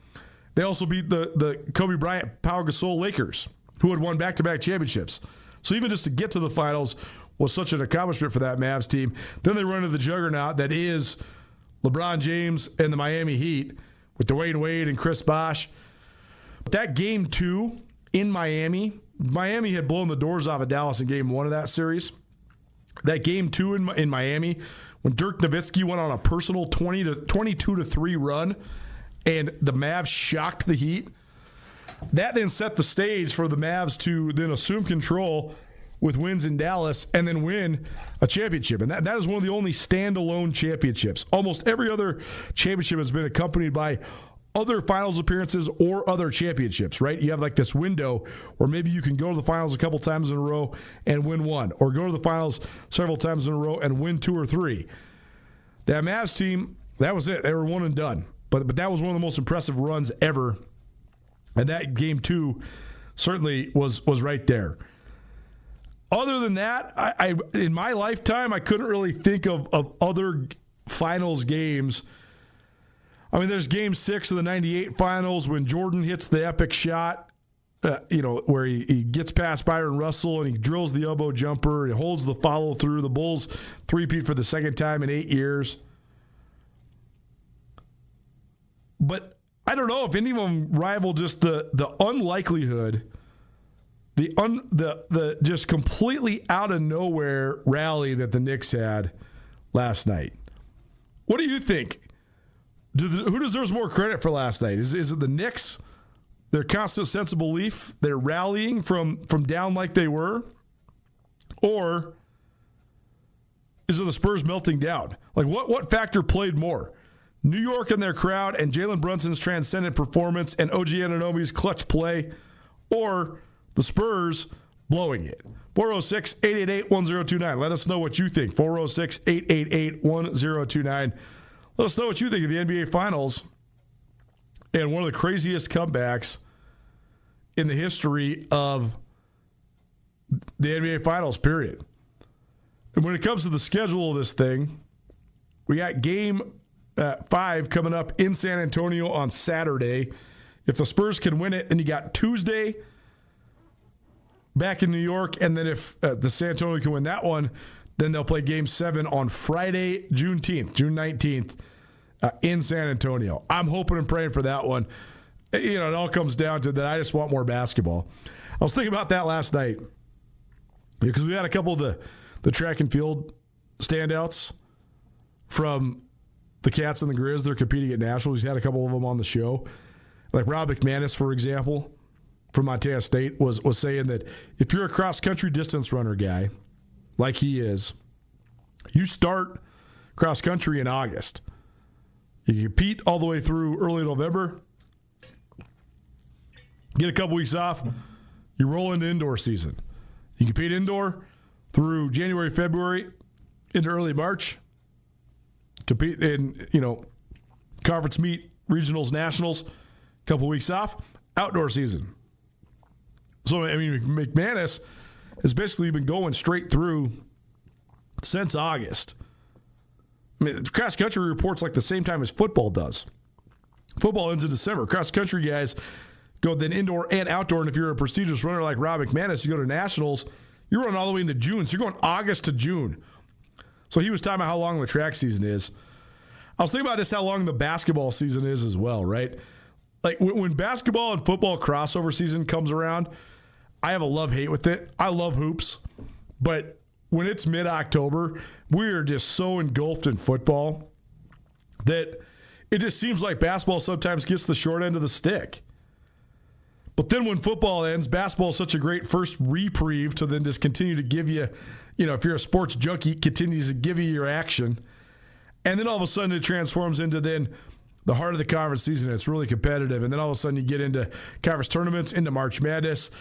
They also beat the Kobe Bryant, Pau Gasol Lakers, who had won back-to-back championships. So even just to get to the finals was such an accomplishment for that Mavs team. Then they run into the juggernaut that is LeBron James and the Miami Heat with Dwayne Wade and Chris Bosh. That game 2 in Miami had blown the doors off of Dallas in game 1 of that series. That game 2 in Miami, when Dirk Nowitzki went on a personal 22-3 run and the Mavs shocked the Heat, that then set the stage for the Mavs to then assume control with wins in Dallas and then win a championship. And that is one of the only standalone championships. Almost every other championship has been accompanied by other finals appearances or other championships, right? You have like this window where maybe you can go to the finals a couple times in a row and win one, or go to the finals several times in a row and win 2 or 3. That Mavs team, that was it. They were one and done. But that was one of the most impressive runs ever. And that game 2 certainly was right there. Other than that, I in my lifetime, I couldn't really think of other finals games. I mean, there's game 6 of the 98 finals when Jordan hits the epic shot, where he gets past Byron Russell and he drills the elbow jumper. He holds the follow through. The Bulls three-peat for the second time in 8 years. But I don't know if any of them rival just the unlikelihood, the just completely out of nowhere rally that the Knicks had last night. What do you think? Who deserves more credit for last night? Is it the Knicks? Their constant sense of belief, they're rallying from down like they were? Or is it the Spurs melting down? Like what factor played more? New York and their crowd and Jalen Brunson's transcendent performance and OG Anunoby's clutch play, or the Spurs blowing it? 406-888-1029. Let us know what you think. 406-888-1029. Let us know what you think of the NBA Finals and one of the craziest comebacks in the history of the NBA Finals, period. And when it comes to the schedule of this thing, we got game 5 coming up in San Antonio on Saturday. If the Spurs can win it, then you got Tuesday back in New York, and then if the San Antonio can win that one, then they'll play Game 7 on Friday, June 19th, in San Antonio. I'm hoping and praying for that one. It all comes down to that I just want more basketball. I was thinking about that last night because we had a couple of the track and field standouts from the Cats and the Grizz. They're competing at Nationals. He's had a couple of them on the show. Like Rob McManus, for example, from Montana State, was saying that if you're a cross-country distance runner guy, like he is, you start cross-country in August. You compete all the way through early November, get a couple weeks off, you roll into indoor season. You compete indoor through January, February, into early March, compete in, conference meet, regionals, nationals, couple weeks off, outdoor season. So, I mean, McManus has basically been going straight through since August. I mean, cross country reports like the same time as football does. Football ends in December. Cross country guys go then indoor and outdoor. And if you're a prestigious runner like Rob McManus, you go to nationals, you run all the way into June. So you're going August to June. So he was talking about how long the track season is. I was thinking about just how long the basketball season is as well, right? Like when basketball and football crossover season comes around, I have a love-hate with it. I love hoops, but when it's mid-October, we are just so engulfed in football that it just seems like basketball sometimes gets the short end of the stick. But then when football ends, basketball is such a great first reprieve to then just continue to give you, if you're a sports junkie, it continues to give you your action. And then all of a sudden it transforms into then the heart of the conference season. It's really competitive. And then all of a sudden you get into conference tournaments, into March Madness.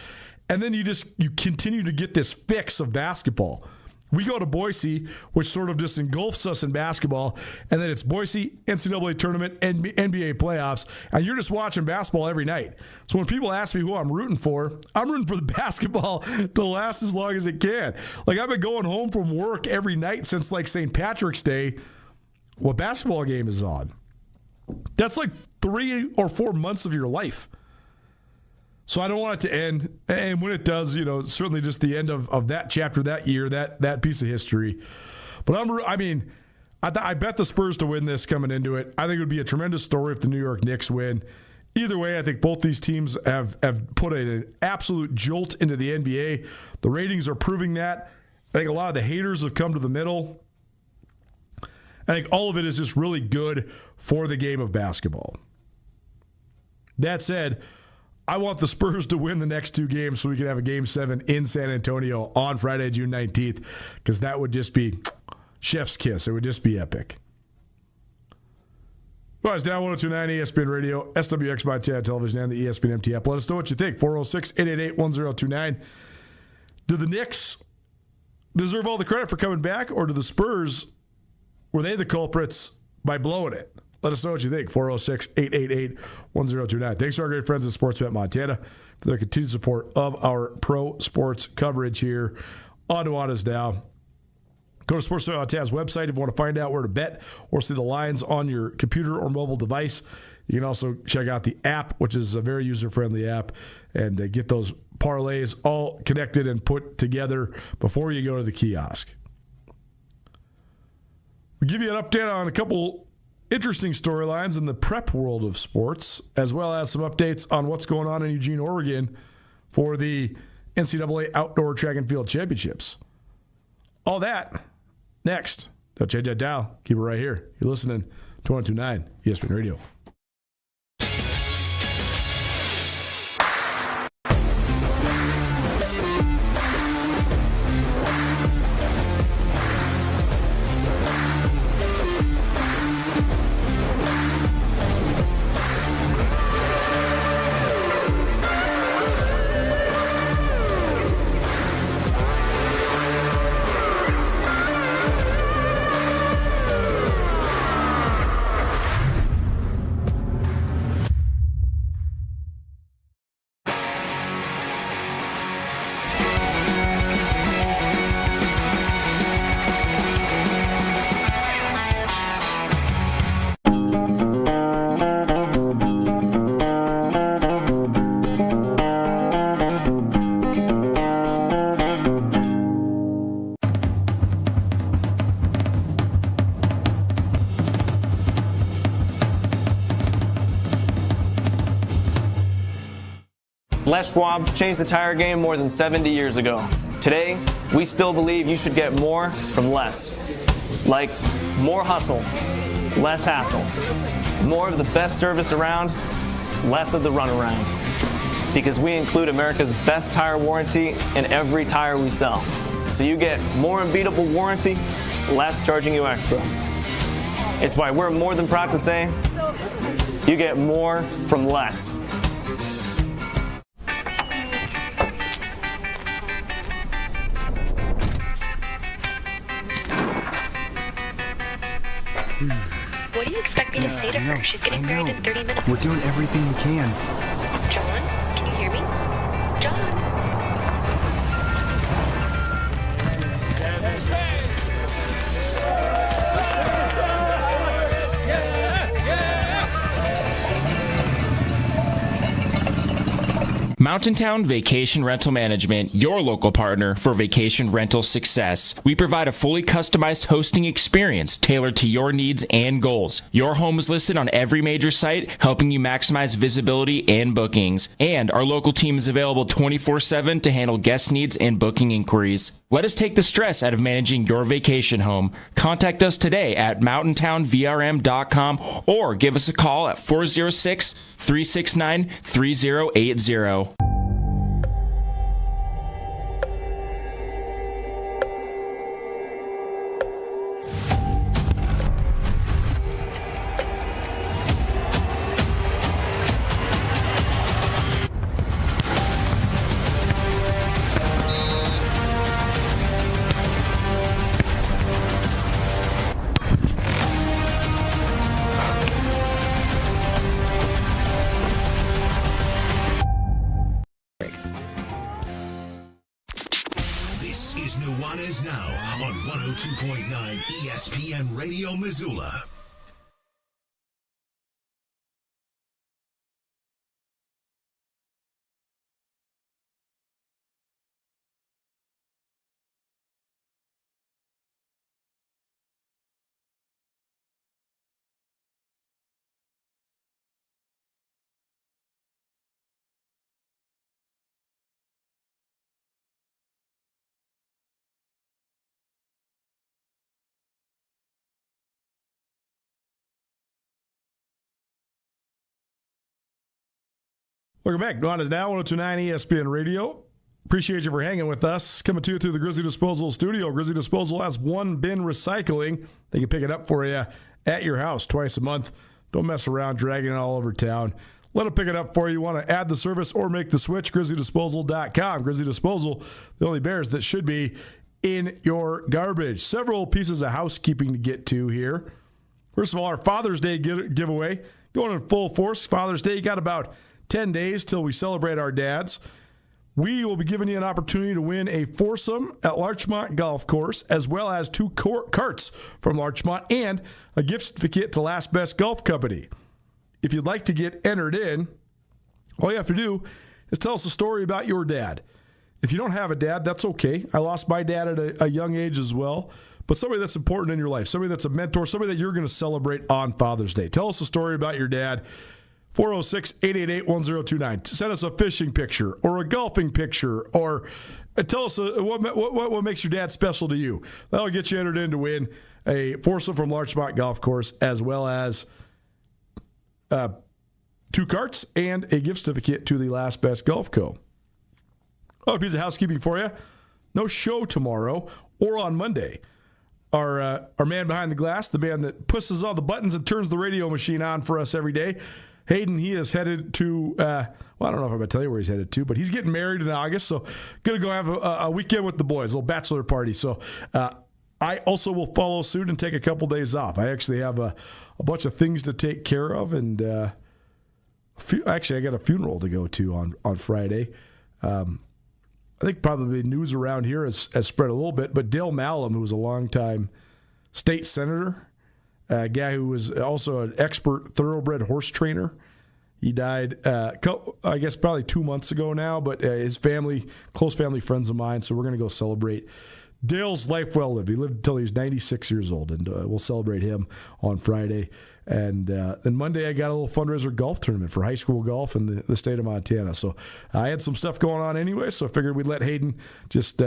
And then you continue to get this fix of basketball. We go to Boise, which sort of just engulfs us in basketball, and then it's Boise, NCAA tournament, NBA playoffs, and you're just watching basketball every night. So when people ask me who I'm rooting for the basketball to last as long as it can. Like, I've been going home from work every night since, like, St. Patrick's Day. What basketball game is on? That's like 3 or 4 months of your life. So I don't want it to end. And when it does, certainly just the end of that chapter, that year, that piece of history. But I I bet the Spurs to win this coming into it. I think it would be a tremendous story if the New York Knicks win. Either way, I think both these teams have put an absolute jolt into the NBA. The ratings are proving that. I think a lot of the haters have come to the middle. I think all of it is just really good for the game of basketball. That said, I want the Spurs to win the next 2 games so we can have a Game 7 in San Antonio on Friday, June 19th, because that would just be chef's kiss. It would just be epic. Well, it's now 102.9 ESPN Radio, SWX Montana Television, and the ESPN MT app. Let us know what you think. 406-888-1029. Do the Knicks deserve all the credit for coming back, or do the Spurs, were they the culprits by blowing it? Let us know what you think. 406-888-1029. Thanks to our great friends at Sportsbet Montana for their continued support of our pro sports coverage here on Nuanez Now. Go to Sportsbet Montana's website if you want to find out where to bet or see the lines on your computer or mobile device. You can also check out the app, which is a very user-friendly app, and get those parlays all connected and put together before you go to the kiosk. We'll give you an update on a couple interesting storylines in the prep world of sports, as well as some updates on what's going on in Eugene, Oregon for the NCAA Outdoor Track and Field Championships. All that next. Don't change that dial. Keep it right here. You're listening to 102.9 ESPN Radio. Les Schwab changed the tire game more than 70 years ago. Today, we still believe you should get more from less. Like more hustle, less hassle. More of the best service around, less of the runaround. Because we include America's best tire warranty in every tire we sell. So you get more unbeatable warranty, less charging you extra. It's why we're more than proud to say, you get more from less. What do you expect me to say to her? She's getting married in 30 minutes. We're doing everything we can. John, can you hear me? John? Mountain Town Vacation Rental Management, your local partner for vacation rental success. We provide a fully customized hosting experience tailored to your needs and goals. Your home is listed on every major site, helping you maximize visibility and bookings. And our local team is available 24/7 to handle guest needs and booking inquiries. Let us take the stress out of managing your vacation home. Contact us today at mountaintownvrm.com or give us a call at 406-369-3080. This is Nuanez Now on 102.9 ESPN Radio Missoula. Welcome back. Nuanez Now, 1029 ESPN Radio. Appreciate you for hanging with us. Coming to you through the Grizzly Disposal studio. Grizzly Disposal has one bin recycling. They can pick it up for you at your house twice a month. Don't mess around dragging it all over town. Let them pick it up for you. Want to add the service or make the switch? GrizzlyDisposal.com. Grizzly Disposal, the only bears that should be in your garbage. Several pieces of housekeeping to get to here. First of all, our Father's Day giveaway going in full force. Father's Day, you got about 10 days till we celebrate our dads. We will be giving you an opportunity to win a foursome at Larchmont Golf Course, as well as 2 carts from Larchmont and a gift certificate to Last Best Golf Company. If you'd like to get entered in, all you have to do is tell us a story about your dad. If you don't have a dad, that's okay. I lost my dad at a young age as well. But somebody that's important in your life, somebody that's a mentor, somebody that you're going to celebrate on Father's Day. Tell us a story about your dad. 406-888-1029. Send us a fishing picture or a golfing picture, or tell us what makes your dad special to you. That'll get you entered in to win a foursome from Larchmont Golf Course, as well as 2 carts and a gift certificate to the Last Best Golf Co. Oh, a piece of housekeeping for you. No show tomorrow or on Monday. Our man behind the glass, the man that pushes all the buttons and turns the radio machine on for us every day, Hayden, he is headed to, I don't know if I'm going to tell you where he's headed to, but he's getting married in August, so going to go have a weekend with the boys, a little bachelor party. So I also will follow suit and take a couple days off. I actually have a bunch of things to take care of, and actually I got a funeral to go to on Friday. I think probably the news around here has spread a little bit, but Dale Malum, who was a longtime state senator, a guy who was also an expert thoroughbred horse trainer. He died, I guess, probably 2 months ago now, but his family, close family friends of mine, so we're going to go celebrate Dale's life well lived. He lived until he was 96 years old, and we'll celebrate him on Friday. And then Monday, I got a little fundraiser golf tournament for high school golf in the state of Montana. So I had some stuff going on anyway, so I figured we'd let Hayden just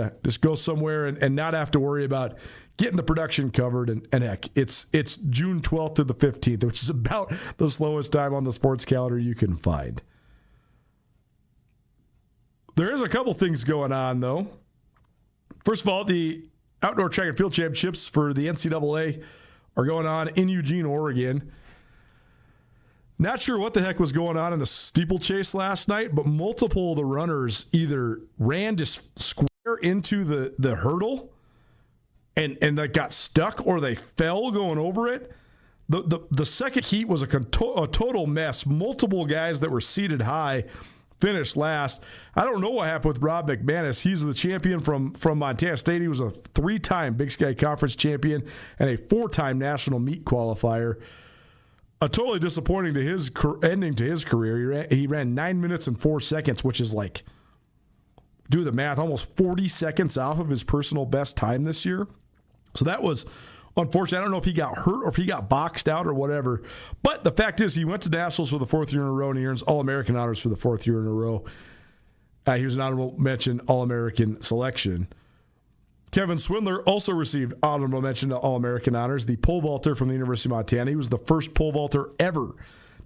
go somewhere and not have to worry about getting the production covered. And heck, it's June 12th to the 15th, which is about the slowest time on the sports calendar you can find. There is a couple things going on, though. First of all, the Outdoor Track and Field Championships for the NCAA are going on in Eugene, Oregon. Not sure what the heck was going on in the steeplechase last night, but multiple of the runners either ran just square into the hurdle and they got stuck, or they fell going over it. The second heat was a total mess. Multiple guys that were seated high finished last. I don't know what happened with Rob McManus. He's the champion from Montana State. He was a 3-time Big Sky Conference champion and a 4-time national meet qualifier. A totally disappointing to his ending to his career. He ran 9 minutes and 4 seconds, which is like, do the math, almost 40 seconds off of his personal best time this year. So that was unfortunate. I don't know if he got hurt or if he got boxed out or whatever. But the fact is, he went to Nationals for the 4th year in a row, and he earns All-American honors for the 4th year in a row. He was an honorable mention All-American selection. Kevin Swindler also received honorable mention to All-American honors. The pole vaulter from the University of Montana. He was the first pole vaulter ever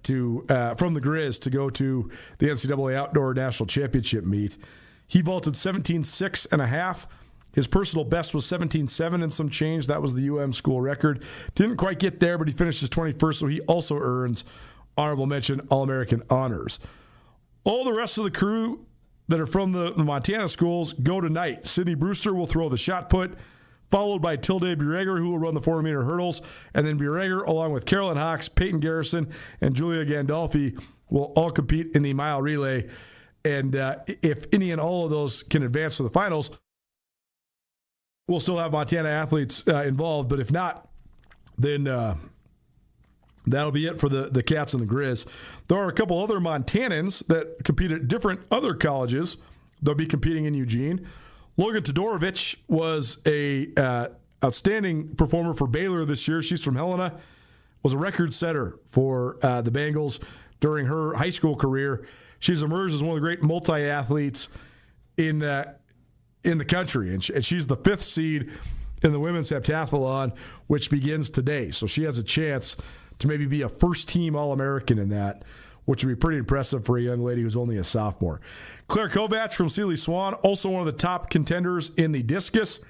from the Grizz to go to the NCAA Outdoor National Championship meet. He vaulted 17.6.5. His personal best was 17.7 and some change. That was the UM school record. Didn't quite get there, but he finished his 21st, so he also earns honorable mention All-American honors. All the rest of the crew that are from the Montana schools go tonight. Sydney Brewster will throw the shot put, followed by Tilde Bureger, who will run the 400-meter hurdles. And then Bureger, along with Carolyn Hawks, Peyton Garrison, and Julia Gandolfi, will all compete in the mile relay. And if any and all of those can advance to the finals, we'll still have Montana athletes involved. But if not, then that'll be it for the Cats and the Grizz. There are a couple other Montanans that compete at different other colleges. They'll be competing in Eugene. Logan Todorovich was a outstanding performer for Baylor this year. She's from Helena. Was a record setter for the Bengals during her high school career. She's emerged as one of the great multi-athletes in the country, and she's the 5th seed in the women's heptathlon, which begins today. So she has a chance to maybe be a first-team All-American in that. which would be pretty impressive for a young lady who's only a sophomore. Claire Kovach from Sealy Swan, also one of the top contenders in the discus.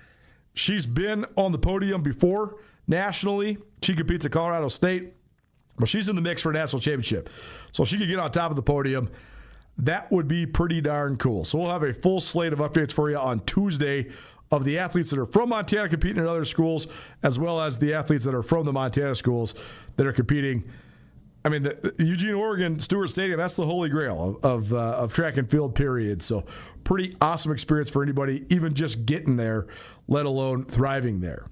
She's been on the podium before nationally. She competes at Colorado State, but she's in the mix for a national championship. So if she could get on top of the podium, that would be pretty darn cool. So we'll have a full slate of updates for you on Tuesday of the athletes that are from Montana competing in other schools, as well as the athletes that are from the Montana schools that are competing. I mean, the Eugene, Oregon, Stewart Stadium, that's the holy grail of track and field, period. So pretty awesome experience for anybody, even just getting there, let alone thriving there.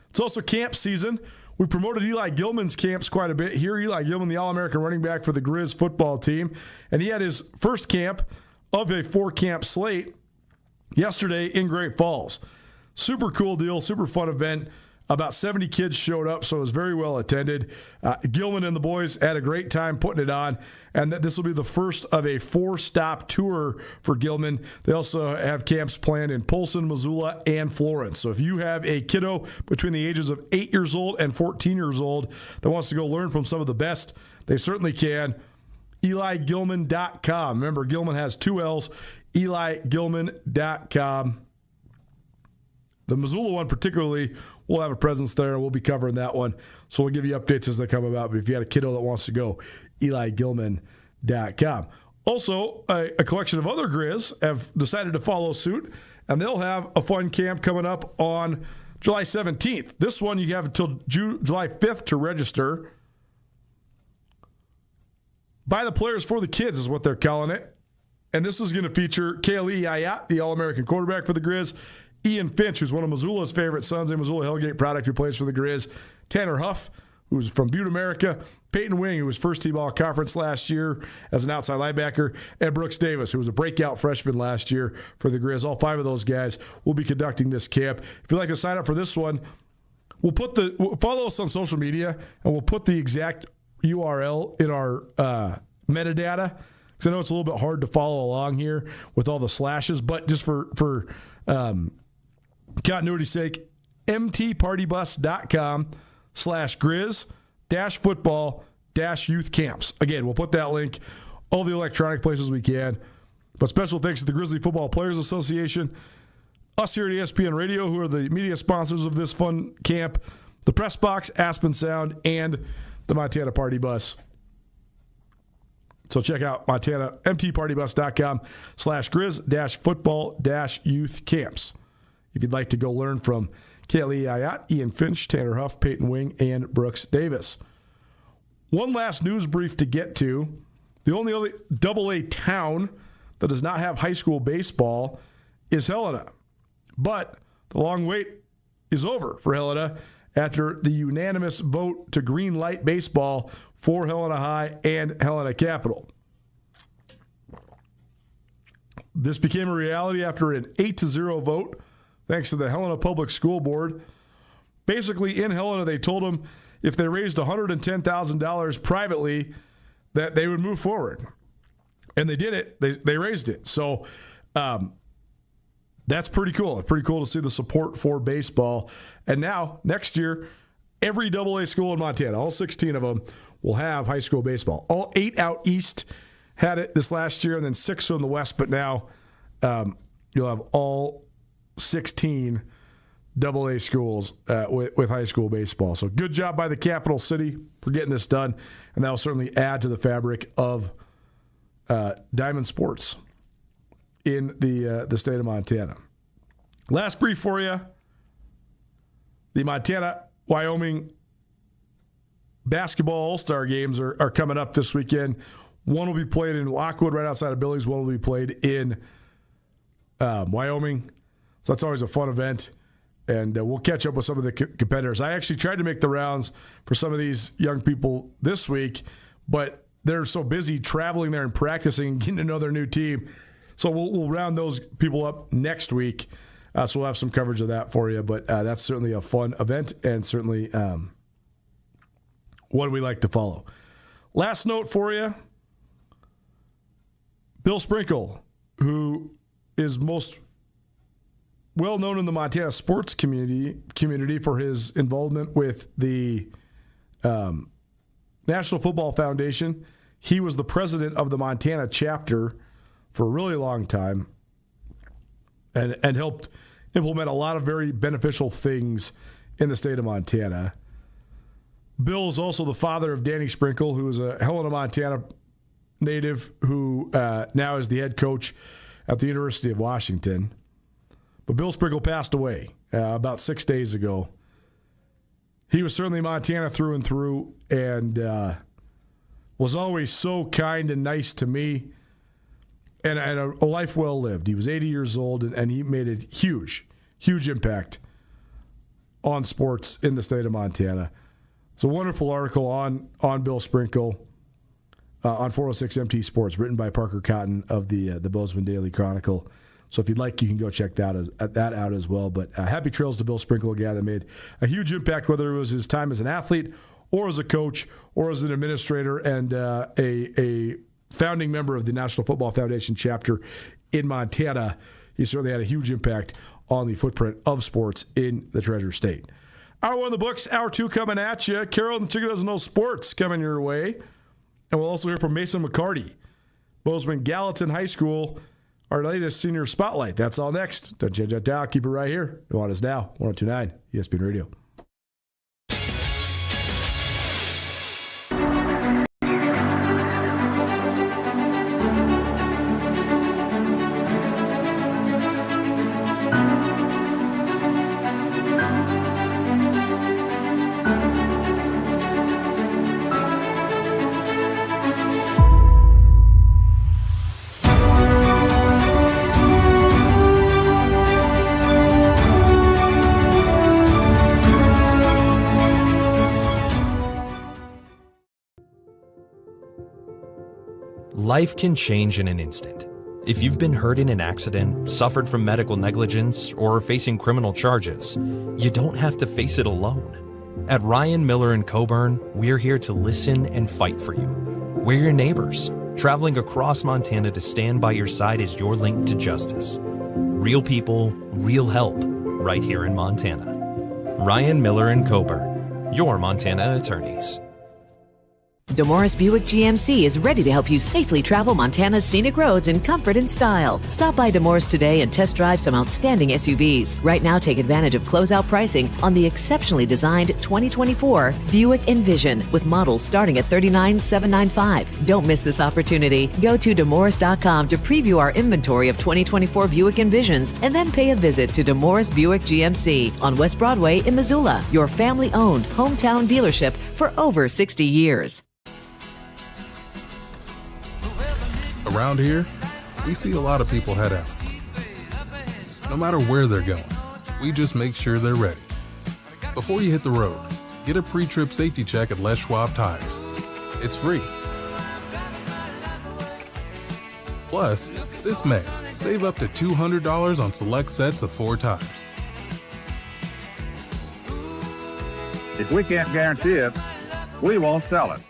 It's also camp season. We promoted Eli Gilman's camps quite a bit here. Eli Gilman, the All-American running back for the Grizz football team, and he had his first camp of a 4-camp slate yesterday in Great Falls. Super cool deal, super fun event. About 70 kids showed up, so it was very well attended. Gilman and the boys had a great time putting it on, and this will be the first of a 4-stop tour for Gilman. They also have camps planned in Polson, Missoula, and Florence. So if you have a kiddo between the ages of 8 years old and 14 years old that wants to go learn from some of the best, they certainly can. EliGilman.com. Remember, Gilman has 2 L's. EliGilman.com. The Missoula one particularly, we'll have a presence there, and we'll be covering that one. So we'll give you updates as they come about. But if you had a kiddo that wants to go, EliGilman.com. Also, a collection of other Grizz have decided to follow suit, and they'll have a fun camp coming up on July 17th. This one you have until July 5th to register. By the players for the kids is what they're calling it. And this is going to feature Kaylee Ayat, the All-American quarterback for the Grizz, Ian Finch, who's one of Missoula's favorite sons, a Missoula Hellgate product who plays for the Grizz, Tanner Huff, who's from Butte, America, Peyton Wing, who was first team All-Conference last year as an outside linebacker, and Brooks Davis, who was a breakout freshman last year for the Grizz. All 5 of those guys will be conducting this camp. If you'd like to sign up for this one, we'll follow us on social media, and we'll put the exact URL in our metadata, because I know it's a little bit hard to follow along here with all the slashes, but just for continuity's sake, mtpartybus.com/Grizz-football-youth camps. Again, we'll put that link, all the electronic places we can. But special thanks to the Grizzly Football Players Association, us here at ESPN Radio, who are the media sponsors of this fun camp, the Press Box, Aspen Sound, and the Montana Party Bus. So check out mtpartybus.com/Grizz-football-youth camps. If you'd like to go learn from Kaylee Ayat, Ian Finch, Tanner Huff, Peyton Wing, and Brooks Davis. One last news brief to get to. The only other AA town that does not have high school baseball is Helena. But the long wait is over for Helena after the unanimous vote to green light baseball for Helena High and Helena Capital. This became a reality after an 8-0 vote, thanks to the Helena Public School Board. Basically, in Helena, they told them if they raised $110,000 privately, that they would move forward. And they did it. They raised it. So that's pretty cool. It's pretty cool to see the support for baseball. And now, next year, every AA school in Montana, all 16 of them, will have high school baseball. All 8 out east had it this last year, and then 6 from the west. But now you'll have all 16 AA schools with high school baseball. So good job by the capital city for getting this done, and that will certainly add to the fabric of diamond sports in the state of Montana. Last brief for you. The Montana-Wyoming basketball all-star games are coming up this weekend. One will be played in Lockwood right outside of Billings. One will be played in Wyoming. So that's always a fun event. And we'll catch up with some of the competitors. I actually tried to make the rounds for some of these young people this week, but they're so busy traveling there and practicing and getting to know their new team. So we'll round those people up next week. So we'll have some coverage of that for you. But that's certainly a fun event and certainly one we like to follow. Last note for you. Bill Sprinkle, who is most well known in the Montana sports community for his involvement with the National Football Foundation. He was the president of the Montana chapter for a really long time and helped implement a lot of very beneficial things in the state of Montana. Bill is also the father of Danny Sprinkle, who is a Helena, Montana native who now is the head coach at the University of Washington. But Bill Sprinkle passed away about 6 days ago. He was certainly Montana through and through and was always so kind and nice to me and a life well lived. He was 80 years old and he made a huge impact on sports in the state of Montana. It's a wonderful article on Bill Sprinkle on 406 MT Sports, written by Parker Cotton of the Bozeman Daily Chronicle. So if you'd like, you can go check that out as well. But happy trails to Bill Sprinkle, a guy that made a huge impact, whether it was his time as an athlete or as a coach or as an administrator and a founding member of the National Football Foundation chapter in Montana. He certainly had a huge impact on the footprint of sports in the Treasure State. Hour 1 in the books, Hour 2 coming at you. Carol and the Chicken Doesn't Know Sports coming your way. And we'll also hear from Mason McCarty, Bozeman Gallatin High School, our latest senior spotlight. That's all next. Don't change that dial. Keep it right here. Nuanez Now, 102.9 ESPN Radio. Life can change in an instant. If you've been hurt in an accident, suffered from medical negligence, or are facing criminal charges, you don't have to face it alone. At Ryan Miller & Coburn, we're here to listen and fight for you. We're your neighbors, traveling across Montana to stand by your side as your link to justice. Real people, real help, right here in Montana. Ryan Miller & Coburn, your Montana attorneys. DeMorris Buick GMC is ready to help you safely travel Montana's scenic roads in comfort and style. Stop by DeMorris today and test drive some outstanding SUVs. Right now, take advantage of closeout pricing on the exceptionally designed 2024 Buick Envision with models starting at $39,795. Don't miss this opportunity. Go to DeMorris.com to preview our inventory of 2024 Buick Envisions and then pay a visit to DeMorris Buick GMC on West Broadway in Missoula, your family-owned hometown dealership for over 60 years. Around here, we see a lot of people head out. No matter where they're going, we just make sure they're ready. Before you hit the road, get a pre-trip safety check at Les Schwab Tires. It's free. Plus, this May, save up to $200 on select sets of 4 tires. If we can't guarantee it, we won't sell it.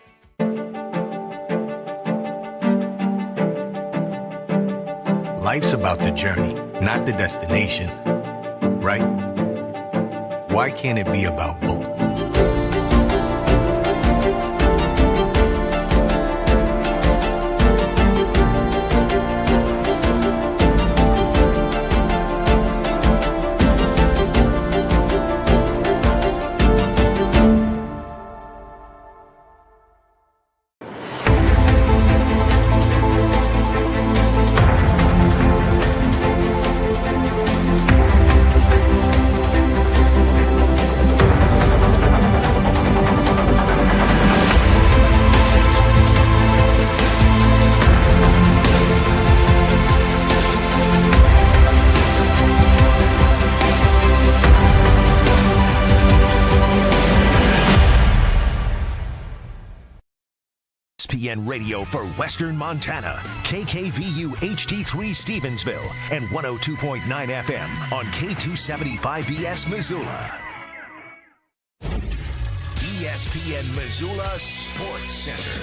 Life's about the journey, not the destination, right? Why can't it be about both? Radio for Western Montana, KKVU HD3 Stevensville, and 102.9 FM on K275ES Missoula. ESPN Missoula Sports Center.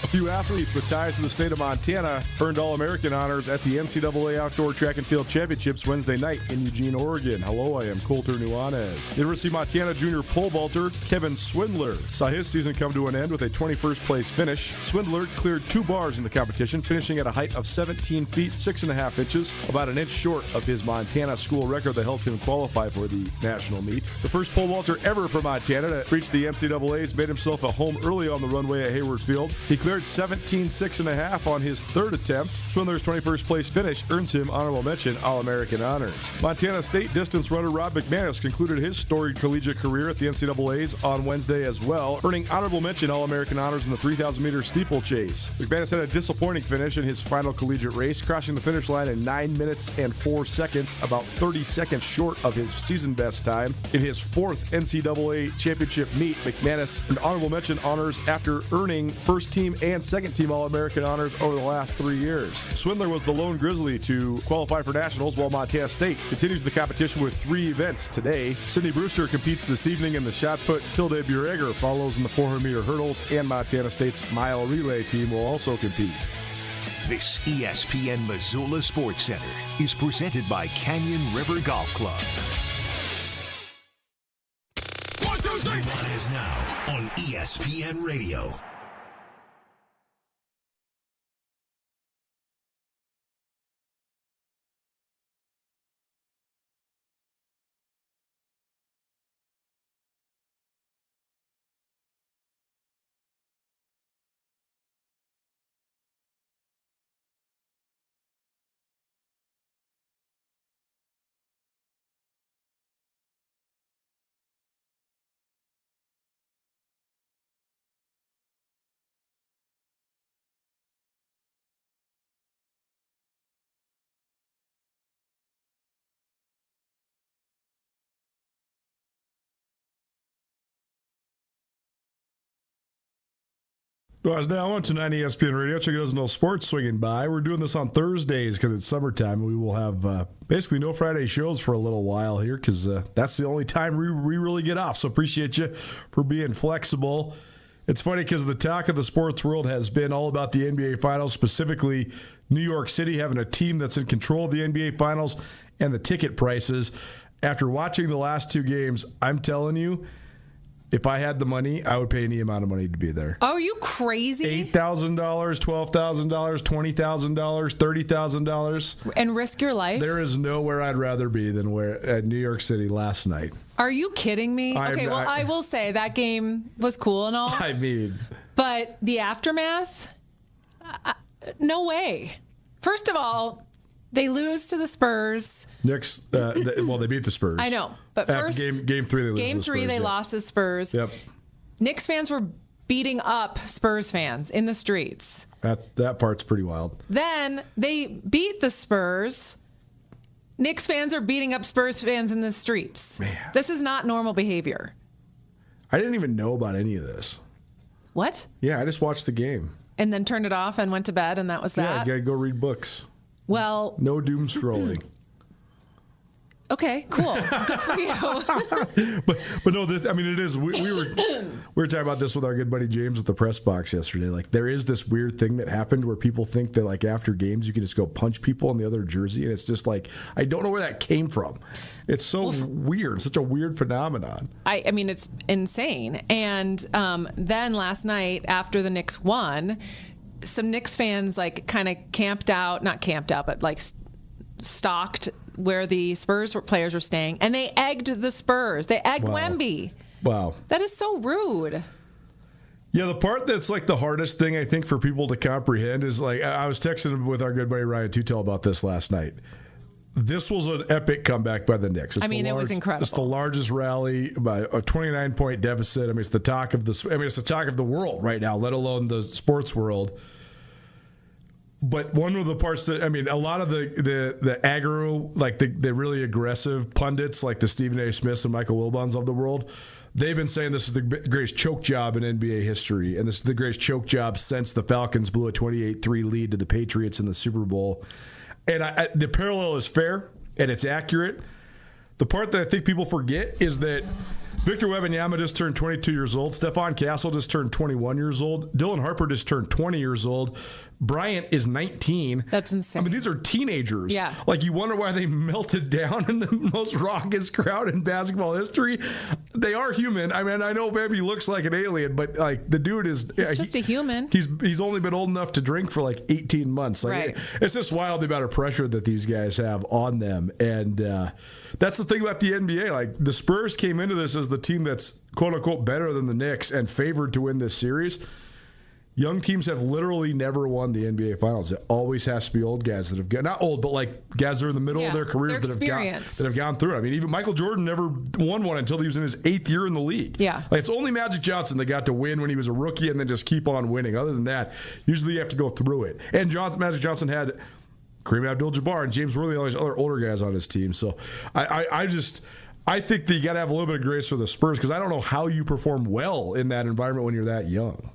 A few athletes with ties to the state of Montana earned All-American honors at the NCAA Outdoor Track and Field Championships Wednesday night in Eugene, Oregon. Hello, I am Coulter Nuanez. University of Montana junior pole vaulter Kevin Swindler saw his season come to an end with a 21st place finish. Swindler cleared 2 bars in the competition, finishing at a height of 17 feet 6.5 inches, about an inch short of his Montana school record that helped him qualify for the national meet. The first pole vaulter ever from Montana to reach the NCAAs made himself a home early on the runway at Hayward Field. He cleared 17.6.5 on his third attempt. Swindler's 21st place finish earns him honorable mention All-American honors. Montana State distance runner Rob McManus concluded his storied collegiate career at the NCAAs on Wednesday as well, earning honorable mention All-American honors in the 3,000-meter steeplechase. McManus had a disappointing finish in his final collegiate race, crossing the finish line in 9 minutes and 4 seconds, about 30 seconds short of his season best time. In his 4th NCAA championship meet, McManus earned honorable mention honors after earning first team and second team All-American honors over the last 3 years. Swindler was the lone Grizzly to qualify for nationals, while Montana State continues the competition with 3 events today. Sydney Brewster competes this evening in the shot put. Tilde Bureger follows in the 400-meter hurdles, and Montana State's mile relay team will also compete. This ESPN Missoula Sports Center is presented by Canyon River Golf Club. Nuanez Now on ESPN Radio. Well, it's now on tonight ESPN Radio. Check it out, no sports swinging by. We're doing this on Thursdays because it's summertime. We will have basically no Friday shows for a little while here because that's the only time we really get off. So appreciate you for being flexible. It's funny because the talk of the sports world has been all about the NBA Finals, specifically New York City having a team that's in control of the NBA Finals and the ticket prices. After watching the last 2 games, I'm telling you, if I had the money, I would pay any amount of money to be there. Oh, are you crazy? $8,000, $12,000, $20,000, $30,000. And risk your life? There is nowhere I'd rather be than at New York City last night. Are you kidding me? I will say that game was cool and all. I mean. But the aftermath? No way. First of all, they lose to the Spurs. Knicks, they beat the Spurs. I know, but first game 3 they lose. Game 3 they lost to Spurs. Yep. Knicks fans were beating up Spurs fans in the streets. That part's pretty wild. Then they beat the Spurs. Knicks fans are beating up Spurs fans in the streets. Man, this is not normal behavior. I didn't even know about any of this. What? Yeah, I just watched the game and then turned it off and went to bed, and that was that. Yeah, I gotta go read books. Well, no doom scrolling. Okay, cool. Good for you. but no, it is. We were talking about this with our good buddy James at the press box yesterday. Like, there is this weird thing that happened where people think that, like, after games you can just go punch people in the other jersey, and it's just like, I don't know where that came from. It's so weird, such a weird phenomenon. I mean, it's insane. And then last night after the Knicks won, some Knicks fans kind of not camped out, but stalked where the Spurs players were staying, and they egged the Spurs. They egged Wemby. Wow. That is so rude. Yeah, the part that's the hardest thing I think for people to comprehend is I was texting with our good buddy Ryan Tutel about this last night. This was an epic comeback by the Knicks. It was incredible. It's the largest rally by a 29-point deficit. It's the talk of it's the talk of the world right now, let alone the sports world. But one of the parts that, a lot of the aggro, the really aggressive pundits, like the Stephen A. Smiths and Michael Wilbons of the world, they've been saying this is the greatest choke job in NBA history, and this is the greatest choke job since the Falcons blew a 28-3 lead to the Patriots in the Super Bowl. And the parallel is fair, and it's accurate. The part that I think people forget is that Victor Wembanyama just turned 22 years old. Stephon Castle just turned 21 years old. Dylan Harper just turned 20 years old. Bryant is 19. That's insane. I mean, these are teenagers. Yeah. Like, you wonder why they melted down in the most raucous crowd in basketball history. They are human. I mean, I know Wemby looks like an alien, but, like, the dude is... He's just a human. He's only been old enough to drink for, like, 18 months. Like, right. It's just wild the amount of pressure that these guys have on them. And that's the thing about the NBA. Like, the Spurs came into this as the team that's, quote-unquote, better than the Knicks and favored to win this series. Young teams have literally never won the NBA Finals. It always has to be old guys that have got, not old, but like guys that are in the middle of their careers that have gone through it. I mean, even Michael Jordan never won one until he was in his 8th year in the league. Yeah. Like, it's only Magic Johnson that got to win when he was a rookie and then just keep on winning. Other than that, usually you have to go through it. And Magic Johnson had Kareem Abdul-Jabbar and James Worthy and all these other older guys on his team. So I think that you got to have a little bit of grace for the Spurs, because I don't know how you perform well in that environment when you're that young.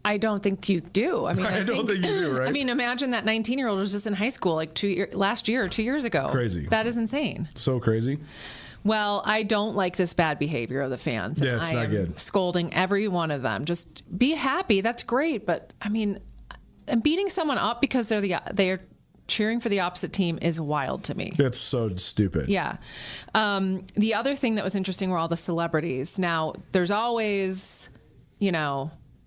I don't think you do. I mean, I don't think you do, right? I mean, imagine that 19-year-old was just in high school like last year or 2 years ago. Crazy. That is insane. So crazy. Well, I don't like this bad behavior of the fans. Yeah, it's not good. Scolding every one of them. Just be happy. That's great. But, I mean, and beating someone up because they're cheering for the opposite team is wild to me. It's so stupid. Yeah. The other thing that was interesting were all the celebrities. Now, there's always,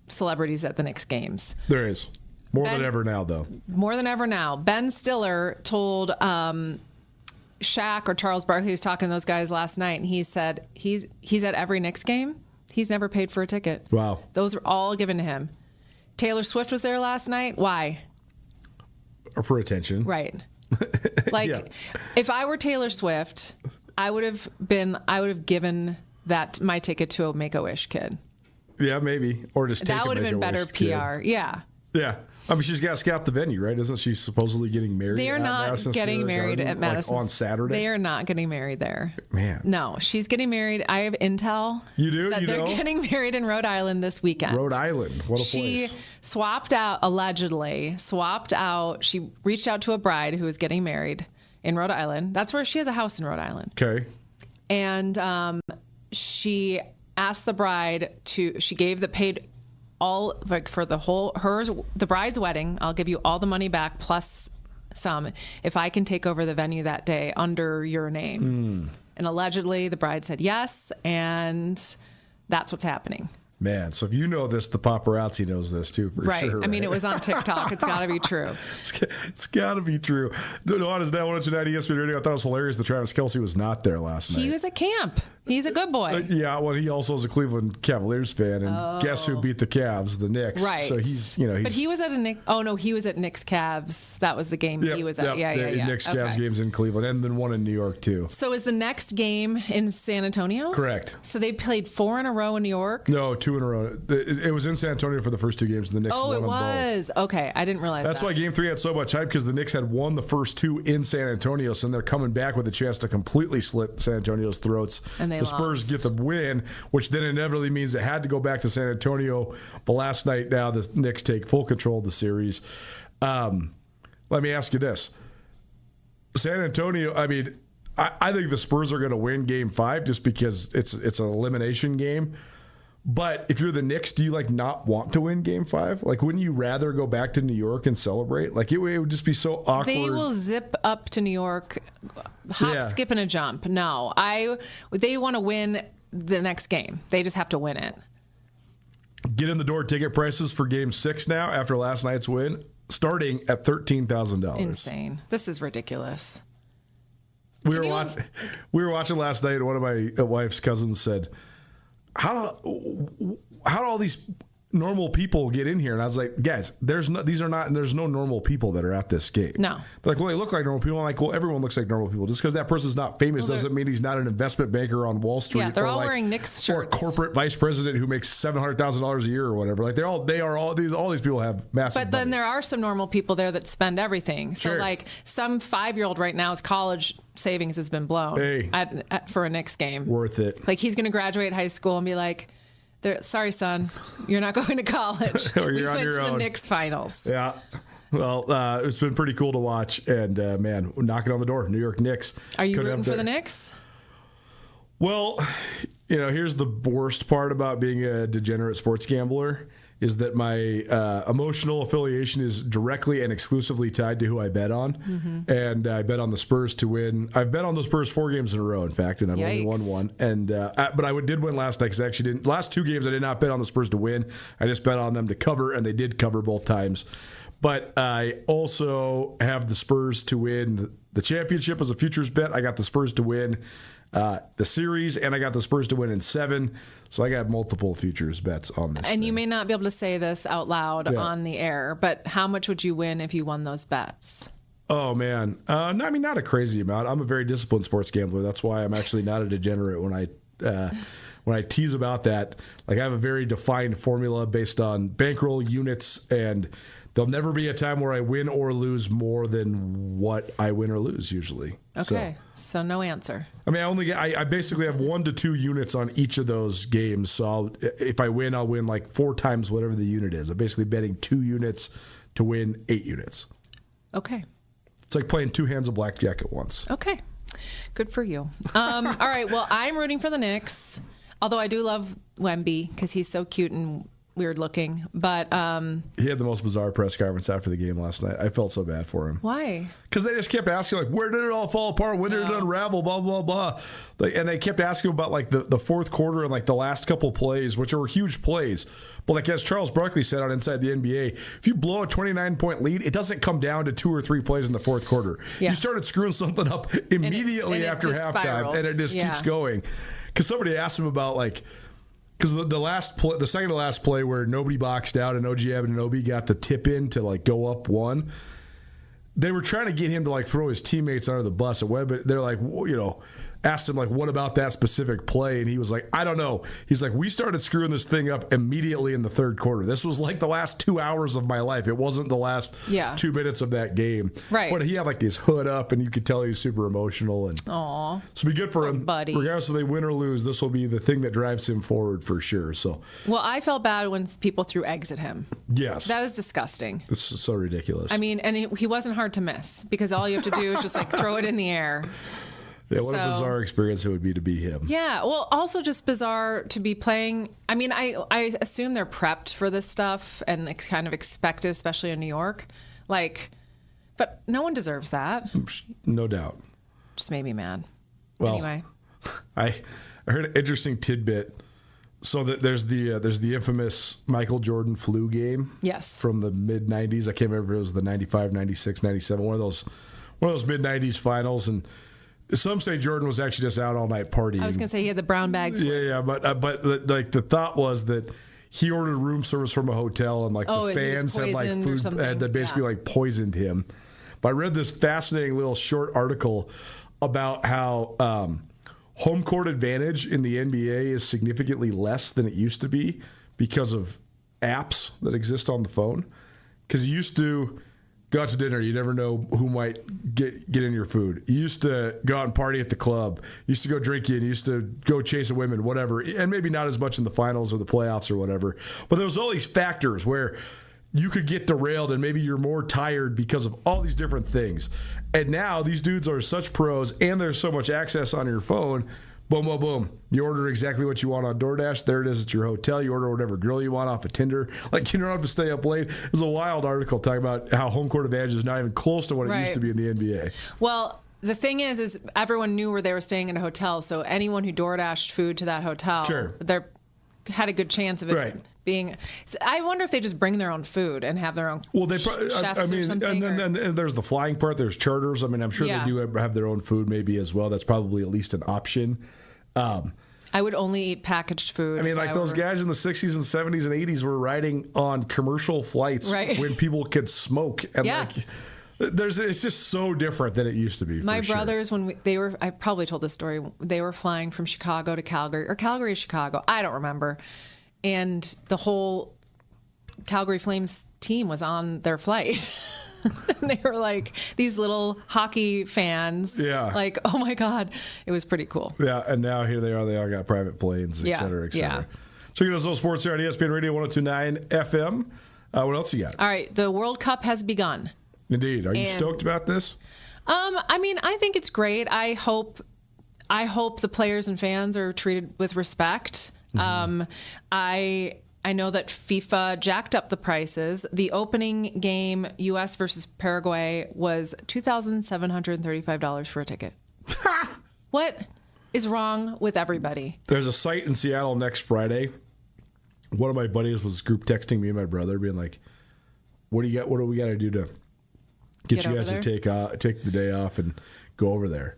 celebrities at the Knicks games. There is. More than ever now, though. More than ever now. Ben Stiller told Shaq or Charles Barkley, was talking to those guys last night, and he said he's at every Knicks game. He's never paid for a ticket. Wow. Those were all given to him. Taylor Swift was there last night. Why? For attention. Right. Like, if I were Taylor Swift, I would have given my ticket to a Make-A-Wish kid. Yeah, maybe. Or just take that would have been better PR. Yeah. Yeah. I mean, she's got to scout the venue, right? Isn't she supposedly getting married? They are not getting married at Madison. Like on Saturday? They are not getting married there. Man. No, she's getting married. I have intel. You do? That they're getting married in Rhode Island this weekend. Rhode Island. What a place. She allegedly swapped out. She reached out to a bride who was getting married in Rhode Island. That's where she has a house in Rhode Island. Okay. And she asked the bride she paid all, like, for the bride's wedding. I'll give you all the money back plus some if I can take over the venue that day under your name. And allegedly the bride said yes, and that's what's happening. Man, so if you know this, the paparazzi knows this too, for sure. Right. I mean, it was on TikTok. It's got to be true. It's got to be true. Nuanez Now June ESPN Radio. I thought it was hilarious that Travis Kelce was not there last night. He was at camp. He's a good boy. Yeah, well, he also is a Cleveland Cavaliers fan, and guess who beat the Cavs? The Knicks. Right. So but he was at he was at Knicks Cavs. That was the game he was at. Yeah. Knicks Cavs games in Cleveland, and then one in New York too. So is the next game in San Antonio? Correct. So they played 4 in a row in New York? No, 2 in a row. It was in San Antonio for the first 2 games. The Knicks won them both. Oh, it was. Okay, I didn't realize That's why Game 3 had so much hype, because the Knicks had won the first 2 in San Antonio, so they're coming back with a chance to completely slit San Antonio's throats. And the Spurs get the win, which then inevitably means it had to go back to San Antonio. But last night, now the Knicks take full control of the series. Let me ask you this. San Antonio, I mean, I think the Spurs are going to win Game 5 just because it's an elimination game. But if you're the Knicks, do you not want to win Game 5? Like, wouldn't you rather go back to New York and celebrate? Like, it would just be so awkward. They will zip up to New York, hop, skip, and a jump. No, they want to win the next game. They just have to win it. Get in the door ticket prices for Game 6 now after last night's win, starting at $13,000. Insane. This is ridiculous. We were watching last night, and one of my wife's cousins said, How do all these normal people get in here? And I was like, guys, there's no normal people that are at this game. No. They're like, well, they look like normal people. I'm like, well, everyone looks like normal people. Just because that person's not famous doesn't mean he's not an investment banker on Wall Street. Yeah, they're all wearing Knicks shirts. Or a corporate vice president who makes $700,000 a year or whatever. Like all these people have massive. But then there are some normal people there that spend everything. So like some 5-year-old right now's college savings has been blown for a Knicks game. Worth it. Like he's going to graduate high school and be like, sorry, son, you're not going to college. Or we you're on went your to own. the Knicks finals. Yeah. Well, it's been pretty cool to watch. And, knocking on the door, New York Knicks. Are you rooting for the Knicks? Well, Here's the worst part about being a degenerate sports gambler is that my emotional affiliation is directly and exclusively tied to who I bet on. Mm-hmm. And I bet on the Spurs to win. I've bet on the Spurs 4 games in a row, in fact, and I've only won one. And but I did win last night because I actually didn't. Last 2 games, I did not bet on the Spurs to win. I just bet on them to cover, and they did cover both times. But I also have the Spurs to win the championship as a futures bet. I got the Spurs to win the series, and I got the Spurs to win in 7. So I got multiple futures bets on this. And you may not be able to say this out loud on the air, but how much would you win if you won those bets? Oh, man. Not a crazy amount. I'm a very disciplined sports gambler. That's why I'm actually not a degenerate when I tease about that. Like, I have a very defined formula based on bankroll units, and there'll never be a time where I win or lose more than what I win or lose usually. Okay, so no answer. I mean, I basically have 1 to 2 units on each of those games. So if I win, I'll win like 4 times whatever the unit is. I'm basically betting 2 units to win 8 units. Okay. It's like playing 2 hands of blackjack at once. Okay, good for you. All right, well, I'm rooting for the Knicks, although I do love Wemby because he's so cute and weird looking, but he had the most bizarre press conference after the game last night. I felt so bad for him. Why? Because they just kept asking, like, where did it all fall apart? When did it unravel? Blah, blah, blah. And they kept asking about, like, the fourth quarter and, like, the last couple plays, which were huge plays. But, like, as Charles Barkley said on Inside the NBA, if you blow a 29-point lead, it doesn't come down to 2 or 3 plays in the fourth quarter. Yeah. You started screwing something up immediately after halftime, spiraled. And it just keeps going. Because somebody asked him about, like, because the second to last play where nobody boxed out and OG Anunoby got the tip in to like go up 1, they were trying to get him to like throw his teammates under the bus. They're like, asked him like, what about that specific play? And he was like, I don't know. He's like, we started screwing this thing up immediately in the third quarter. This was like the last 2 hours of my life. It wasn't the last 2 minutes of that game. Right. But he had like his hood up and you could tell he was super emotional. And Aww. So it'll be good for him. Buddy. Regardless if they win or lose, this will be the thing that drives him forward for sure. So. Well, I felt bad when people threw eggs at him. Yes. That is disgusting. This is so ridiculous. I mean, and he wasn't hard to miss because all you have to do is just like throw it in the air. Yeah, what a bizarre experience it would be to be him. Yeah, well, also just bizarre to be playing. I mean, I assume they're prepped for this stuff and kind of expect it, especially in New York. Like, but no one deserves that. No doubt. Just made me mad. Well, anyway, I heard an interesting tidbit. So that there's the infamous Michael Jordan flu game. Yes. From the mid '90s. I can't remember if it was the '95, '96, '97. One of those mid '90s finals. And some say Jordan was actually just out all night partying. I was gonna say he had the brown bag. Yeah, but like the thought was that he ordered room service from a hotel and like the fans had like food that basically like poisoned him. But I read this fascinating little short article about how home court advantage in the NBA is significantly less than it used to be because of apps that exist on the phone. Because you used to go out to dinner, you never know who might get in your food. You used to go out and party at the club. You used to go drinking. You used to go chasing women, whatever. And maybe not as much in the finals or the playoffs or whatever. But there was all these factors where you could get derailed and maybe you're more tired because of all these different things. And now these dudes are such pros and there's so much access on your phone. Boom, boom, boom. You order exactly what you want on DoorDash. There it is at your hotel. You order whatever girl you want off of Tinder. Like, you don't have to stay up late. It's a wild article talking about how home court advantage is not even close to what it used to be in the NBA. Well, the thing is everyone knew where they were staying in a hotel. So anyone who DoorDashed food to that hotel, they had a good chance of it being. I wonder if they just bring their own food and have their own chefs or something. And there's the flying part. There's charters. I mean, I'm sure they do have their own food maybe as well. That's probably at least an option. I would only eat packaged food. I mean, like those guys in the 60s and 70s and 80s were riding on commercial flights when people could smoke. And it's just so different than it used to be. My brothers, when they were, I probably told this story, they were flying from Chicago to Calgary, or Calgary to Chicago. I don't remember. And the whole Calgary Flames team was on their flight. And they were like these little hockey fans. Yeah. Like, oh my God. It was pretty cool. Yeah. And now here they are. They all got private planes, et cetera, et cetera. Yeah. Checking out those sports here on ESPN Radio 102.9 FM. What else you got? All right. The World Cup has begun. Indeed. Are you stoked about this? I mean, I think it's great. I hope I hope the players and fans are treated with respect. I know that FIFA jacked up the prices. The opening game, U.S. versus Paraguay, was $2,735 for a ticket. What is wrong with everybody? There's a site in Seattle next Friday. One of my buddies was group texting me and my brother, being like, "What do you got? What do we got to do to get you guys to take the day off and go over there?"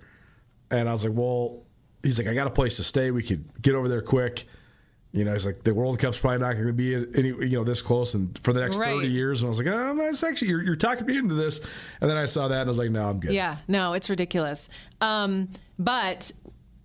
And I was like, "Well," he's like, "I got a place to stay. We could get over there quick." He's like, the World Cup's probably not going to be this close and for the next 30 years. And I was like, it's actually, you're talking me into this. And then I saw that and I was like, no, I'm good. Yeah, no, it's ridiculous. But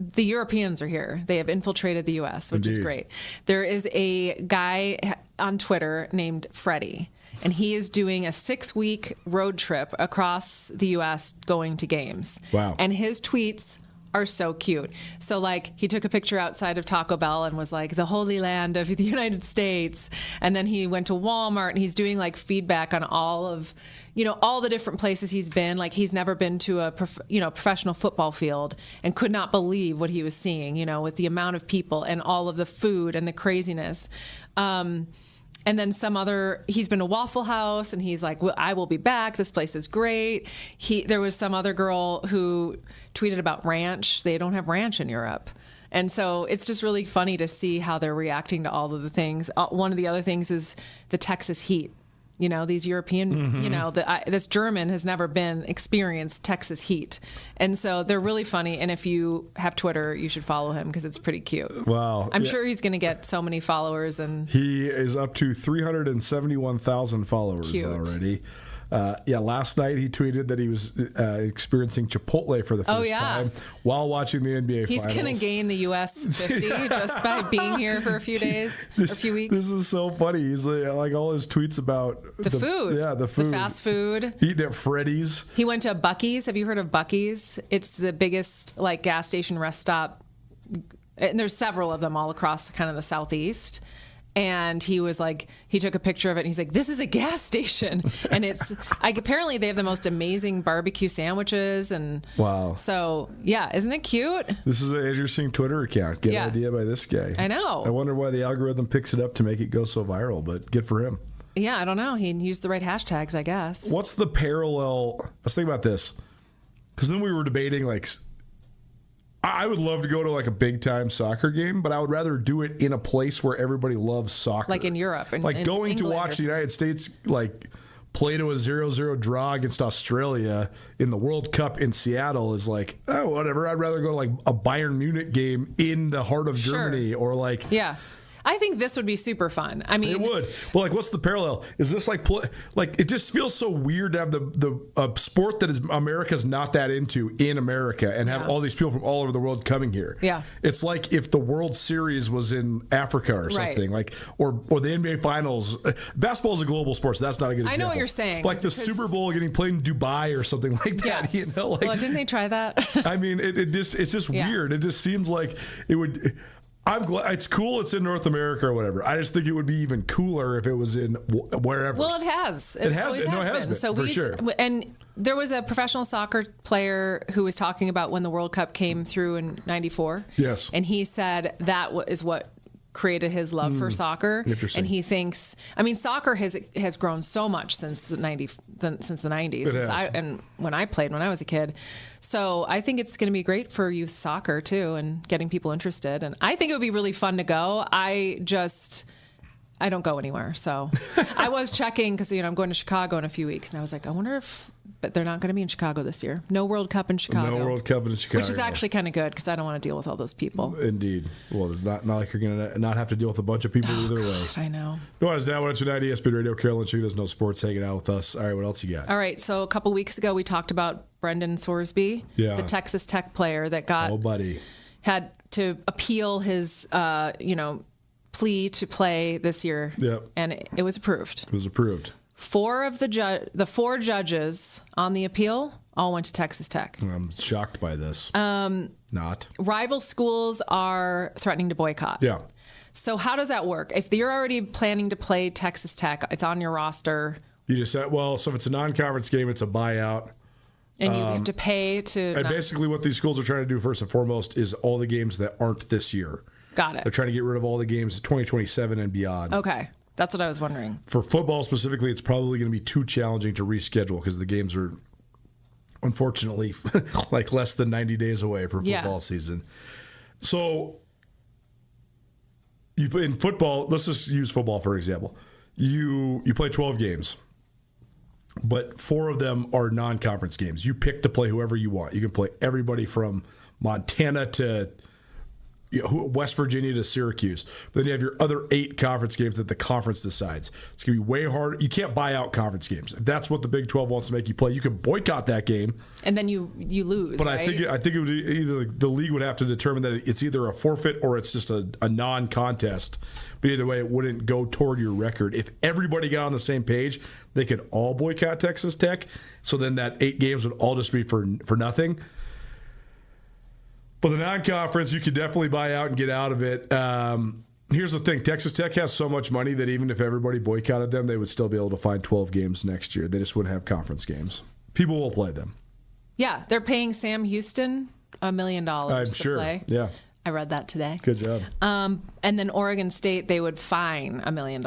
the Europeans are here. They have infiltrated the U.S., which is great. There is a guy on Twitter named Freddie, and he is doing a 6-week road trip across the U.S. going to games. Wow. And his tweets are so cute. So he took a picture outside of Taco Bell and was like, the holy land of the United States. And then he went to Walmart and he's doing feedback on all of, all the different places he's been. He's never been to a, professional football field and could not believe what he was seeing, with the amount of people and all of the food and the craziness. And then he's been to Waffle House and he's like, well, I will be back. This place is great. There was some other girl who tweeted about ranch. They don't have ranch in Europe. And so it's just really funny to see how they're reacting to all of the things. One of the other things is the Texas heat. These European, this German has never experienced Texas heat. And so they're really funny. And if you have Twitter, you should follow him because it's pretty cute. Wow. I'm sure he's going to get so many followers. And he is up to 371,000 followers already. Last night he tweeted that he was experiencing Chipotle for the first time while watching the NBA Finals. He's going to gain the U.S. 50 just by being here for a few days, or a few weeks. This is so funny. He's like all his tweets about the food. Yeah, the food. The fast food. Eating at Freddy's. He went to Buc-ee's. Have you heard of Buc-ee's? It's the biggest gas station rest stop. And there's several of them all across kind of the Southeast. And he was like, he took a picture of it and he's like, this is a gas station. And apparently they have the most amazing barbecue sandwiches. And wow. So, yeah, isn't it cute? This is an interesting Twitter account. Good idea by this guy. I know. I wonder why the algorithm picks it up to make it go so viral, but good for him. Yeah, I don't know. He used the right hashtags, I guess. What's the parallel? Let's think about this. Because then we were debating, I would love to go to a big time soccer game, but I would rather do it in a place where everybody loves soccer. Like in Europe. In going England to watch the United States play to a 0-0 draw against Australia in the World Cup in Seattle is whatever. I'd rather go to a Bayern Munich game in the heart of Germany or Yeah. I think this would be super fun. I mean, it would. But what's the parallel? Is this it just feels so weird to have the sport that is America's not that into in America and have all these people from all over the world coming here. Yeah, it's like if the World Series was in Africa or something, or the NBA Finals. Basketball is a global sport, so that's not a good example. I know what you're saying. Like the Super Bowl getting played in Dubai or something like that. Yes. Well, didn't they try that? I mean, it's just weird. It just seems like it would. I'm glad it's cool. It's in North America or whatever. I just think it would be even cooler if it was in wherever. Well, it has. It has been. So for sure. And there was a professional soccer player who was talking about when the World Cup came through in '94. Yes. And he said that is what created his love for soccer. Interesting. And he thinks, soccer has grown so much since the 90s. And when I played when I was a kid. So I think it's going to be great for youth soccer too, and getting people interested. And I think it would be really fun to go. I don't go anywhere. So I was checking because I'm going to Chicago in a few weeks, and I was like, I wonder if. But they're not going to be in Chicago this year. No World Cup in Chicago. No World Cup in Chicago. Which is actually kind of good because I don't want to deal with all those people. Indeed. Well, it's not like you're going to not have to deal with a bunch of people either way. I know. Nuanez Now June, ESPN Radio. Carolyn, she does no sports, hanging out with us. All right, what else you got? All right, so a couple weeks ago we talked about Brendan Sorsby, the Texas Tech player that had to appeal his plea to play this year. Yep. And it was approved. It was approved. The four judges on the appeal all went to Texas Tech. I'm shocked by this. Not. Rival schools are threatening to boycott. Yeah. So how does that work? If you're already planning to play Texas Tech, it's on your roster. You just said, so if it's a non-conference game, it's a buyout. And you have to pay to. And basically, what these schools are trying to do first and foremost is all the games that aren't this year. Got it. They're trying to get rid of all the games 2027 and beyond. Okay. That's what I was wondering. For football specifically, it's probably going to be too challenging to reschedule because the games are, unfortunately, like less than 90 days away for football season. So, in football, let's just use football for example. You play 12 games, but 4 of them are non-conference games. You pick to play whoever you want. You can play everybody from Montana to West Virginia to Syracuse. But then you have your other 8 conference games that the conference decides. It's going to be way harder. You can't buy out conference games. If that's what the Big 12 wants to make you play, you can boycott that game. And then you lose, But right? I think it would either the league would have to determine that it's either a forfeit or it's just a non-contest. But either way, it wouldn't go toward your record. If everybody got on the same page, they could all boycott Texas Tech. So then that 8 games would all just be for nothing. But the non-conference, you could definitely buy out and get out of it. Here's the thing. Texas Tech has so much money that even if everybody boycotted them, they would still be able to find 12 games next year. They just wouldn't have conference games. People will play them. Yeah, they're paying Sam Houston $1 million I'm to sure. play. Yeah. I read that today. Good job. And then Oregon State, they would fine $1 million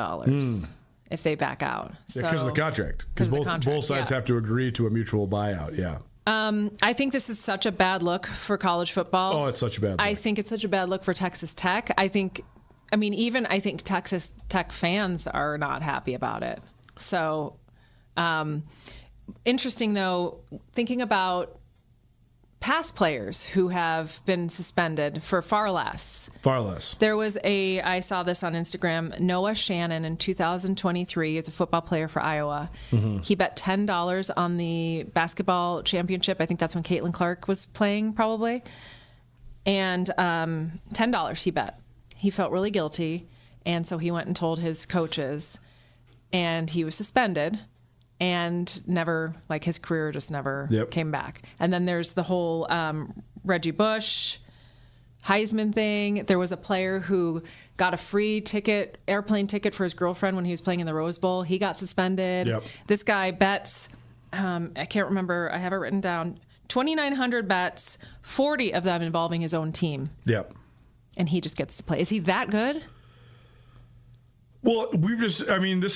if they back out. Because of the contract. Because both sides have to agree to a mutual buyout. Yeah. I think this is such a bad look for college football. Oh, it's such a bad look. I think it's such a bad look for Texas Tech. I think Texas Tech fans are not happy about it. So, interesting though, thinking about past players who have been suspended for far less. Far less. There was I saw this on Instagram, Noah Shannon in 2023 is a football player for Iowa. Mm-hmm. He bet $10 on the basketball championship. I think that's when Caitlin Clark was playing probably. And $10 he bet. He felt really guilty. And so he went and told his coaches and he was suspended. And never, like his career just never came back. And then there's the whole Reggie Bush, Heisman thing. There was a player who got a free airplane ticket for his girlfriend when he was playing in the Rose Bowl. He got suspended. Yep. This guy bets, I can't remember, I have it written down, 2,900 bets, 40 of them involving his own team. Yep. And he just gets to play. Is he that good? Well, this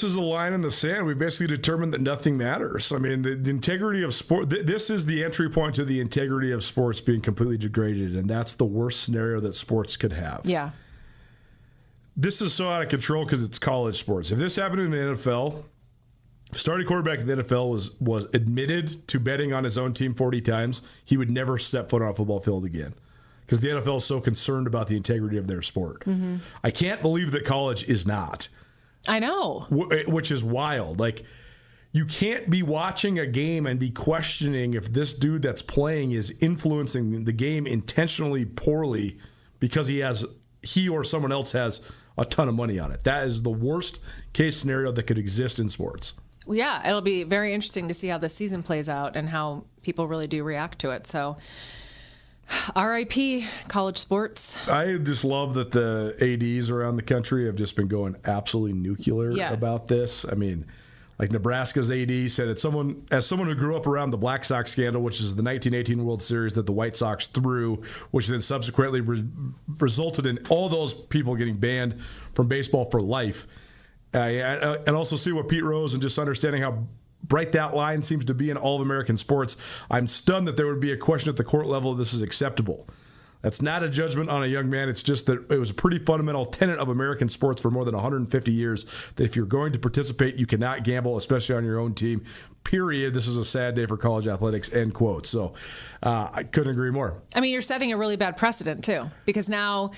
is a line in the sand. We basically determined that nothing matters. I mean, the integrity of sport, this is the entry point to the integrity of sports being completely degraded, and that's the worst scenario that sports could have. Yeah. This is so out of control because it's college sports. If this happened in the NFL, starting quarterback in the NFL was admitted to betting on his own team 40 times, he would never step foot on a football field again. Because the NFL is so concerned about the integrity of their sport. Mm-hmm. I can't believe that college is not. I know. Which is wild. Like, you can't be watching a game and be questioning if this dude that's playing is influencing the game intentionally poorly because he or someone else has a ton of money on it. That is the worst case scenario that could exist in sports. Well, yeah, it'll be very interesting to see how this season plays out and how people really do react to it. So, RIP college sports. I just love that the ADs around the country have just been going absolutely nuclear about this. I mean, like Nebraska's AD said, as someone who grew up around the Black Sox scandal, which is the 1918 World Series that the White Sox threw, which then subsequently resulted in all those people getting banned from baseball for life. And also see what Pete Rose and just understanding how bright that line seems to be in all of American sports. I'm stunned that there would be a question at the court level if this is acceptable. That's not a judgment on a young man. It's just that it was a pretty fundamental tenet of American sports for more than 150 years that if you're going to participate, you cannot gamble, especially on your own team. Period. This is a sad day for college athletics, end quote. So I couldn't agree more. I mean, you're setting a really bad precedent, too, because now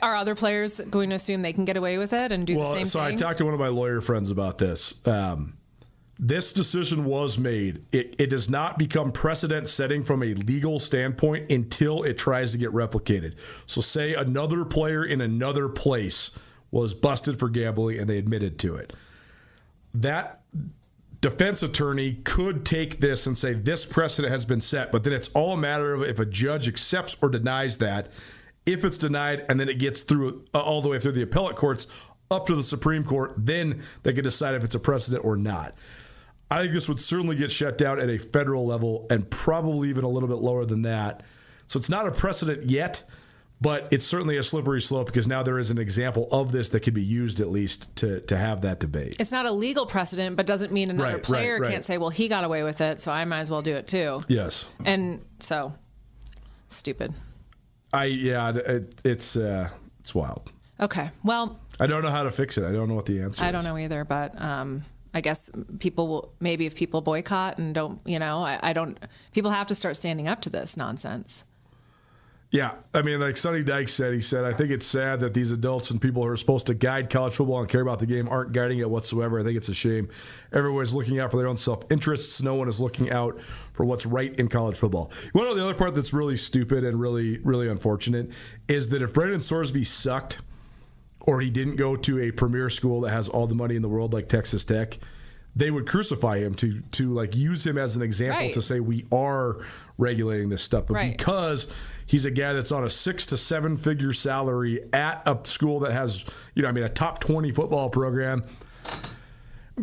are other players going to assume they can get away with it and do the same thing? So I talked to one of my lawyer friends about this. This decision was made. It does not become precedent setting from a legal standpoint until it tries to get replicated. So say another player in another place was busted for gambling and they admitted to it. That defense attorney could take this and say this precedent has been set, but then it's all a matter of if a judge accepts or denies that. If it's denied and then it gets through all the way through the appellate courts up to the Supreme Court, then they can decide if it's a precedent or not. I think this would certainly get shut down at a federal level and probably even a little bit lower than that. So it's not a precedent yet, but it's certainly a slippery slope because now there is an example of this that could be used at least to have that debate. It's not a legal precedent, but doesn't mean another player can't say, well, he got away with it, so I might as well do it too. Yes. And so, stupid. It's wild. Okay, well. I don't know how to fix it. I don't know what the answer is. I don't know either, but I guess people will, maybe if people boycott and don't, I don't, people have to start standing up to this nonsense. Yeah, I mean, like Sonny Dykes said, I think it's sad that these adults and people who are supposed to guide college football and care about the game aren't guiding it whatsoever. I think it's a shame. Everyone's looking out for their own self-interests. No one is looking out for what's right in college football. You want to know the other part that's really stupid and really, really unfortunate is that if Brendan Sorsby sucked or he didn't go to a premier school that has all the money in the world like Texas Tech, they would crucify him to like use him as an example to say we are regulating this stuff. But because he's a guy that's on a 6 to 7 figure salary at a school that has, a top 20 football program.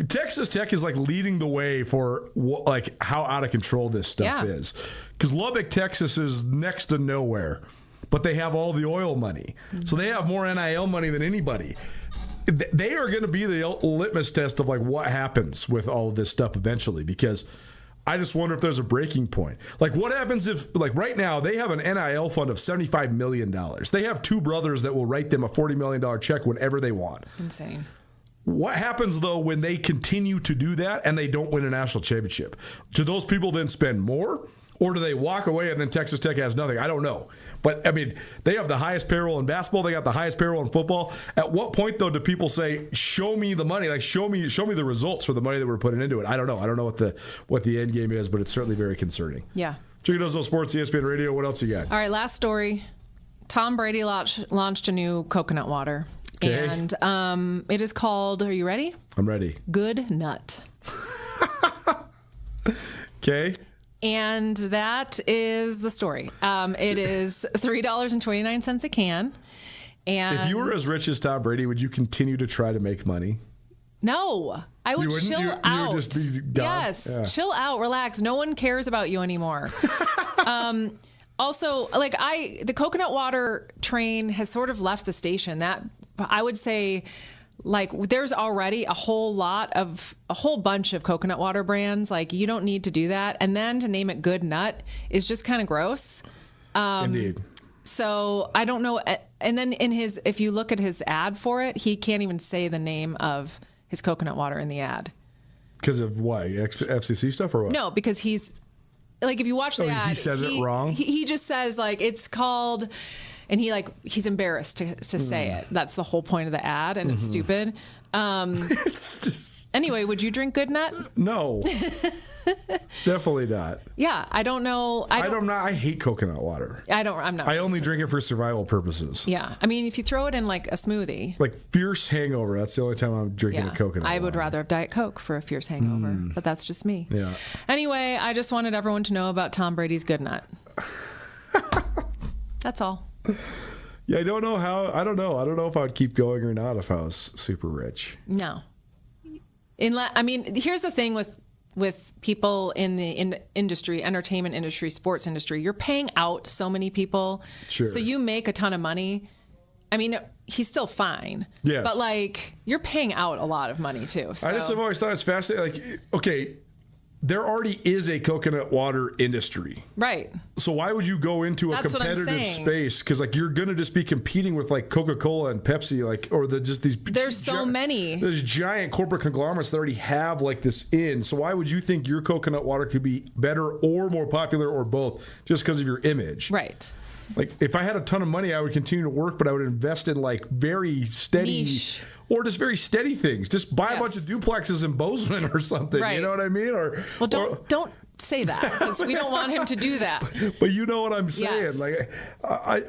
Texas Tech is like leading the way for like how out of control this stuff is. Because Lubbock, Texas is next to nowhere, but they have all the oil money. So they have more NIL money than anybody. They are going to be the litmus test of like what happens with all of this stuff eventually, because I just wonder if there's a breaking point. Like, what happens if, like, right now, they have an NIL fund of $75 million. They have two brothers that will write them a $40 million check whenever they want. Insane. What happens, though, when they continue to do that and they don't win a national championship? Do those people then spend more? Or do they walk away and then Texas Tech has nothing? I don't know. But, I mean, they have the highest payroll in basketball. They got the highest payroll in football. At what point, though, do people say, show me the money? Like, show me the results for the money that we're putting into it. I don't know. I don't know what the end game is, but it's certainly very concerning. Yeah. Chicken Does Sports, ESPN Radio. What else you got? All right, last story. Tom Brady launched a new coconut water. Okay. And it is called, are you ready? I'm ready. Good Nut. Okay. And that is the story. It is $3.29 a can. And if you were as rich as Tom Brady, would you continue to try to make money? No, I would chill out. You would just be gone? Yes, chill out, relax. No one cares about you anymore. Also, like the coconut water train has sort of left the station. That I would say, like, there's already a whole bunch of coconut water brands. Like, you don't need to do that. And then to name it Good Nut is just kind of gross. Indeed. So I don't know. And then if you look at his ad for it, he can't even say the name of his coconut water in the ad. Because of what? FCC stuff or what? No, because he's like, if you watch the ad, he says it wrong. He just says like it's called. And he's embarrassed to say it. That's the whole point of the ad, and it's stupid. It's just... Anyway, would you drink Good Nut? No. Definitely not. Yeah, I don't know. I hate coconut water. I'm not. I only drink it for survival purposes. Yeah. I mean, if you throw it in like a smoothie. Like fierce hangover, that's the only time I'm drinking a coconut water. I would rather have Diet Coke for a fierce hangover, but that's just me. Yeah. Anyway, I just wanted everyone to know about Tom Brady's Good Nut. That's all. Yeah, I don't know if I would keep going or not if I was super rich. No. Here's the thing with people in the industry, entertainment industry, sports industry. You're paying out so many people. Sure. So you make a ton of money. I mean, he's still fine. Yes. But, like, you're paying out a lot of money, too. So. I just have always thought it's fascinating. Like, okay, there already is a coconut water industry. Right. So why would you go into a competitive space? Because like you're going to just be competing with like Coca-Cola and Pepsi, like, or there's so many. There's giant corporate conglomerates that already have like this in. So why would you think your coconut water could be better or more popular or both just because of your image? Right. Like if I had a ton of money, I would continue to work, but I would invest in like very steady niche. Or just very steady things. Just buy a bunch of duplexes in Bozeman or something. Right. You know what I mean? Don't say that because we don't want him to do that. But you know what I'm saying? Yes. Like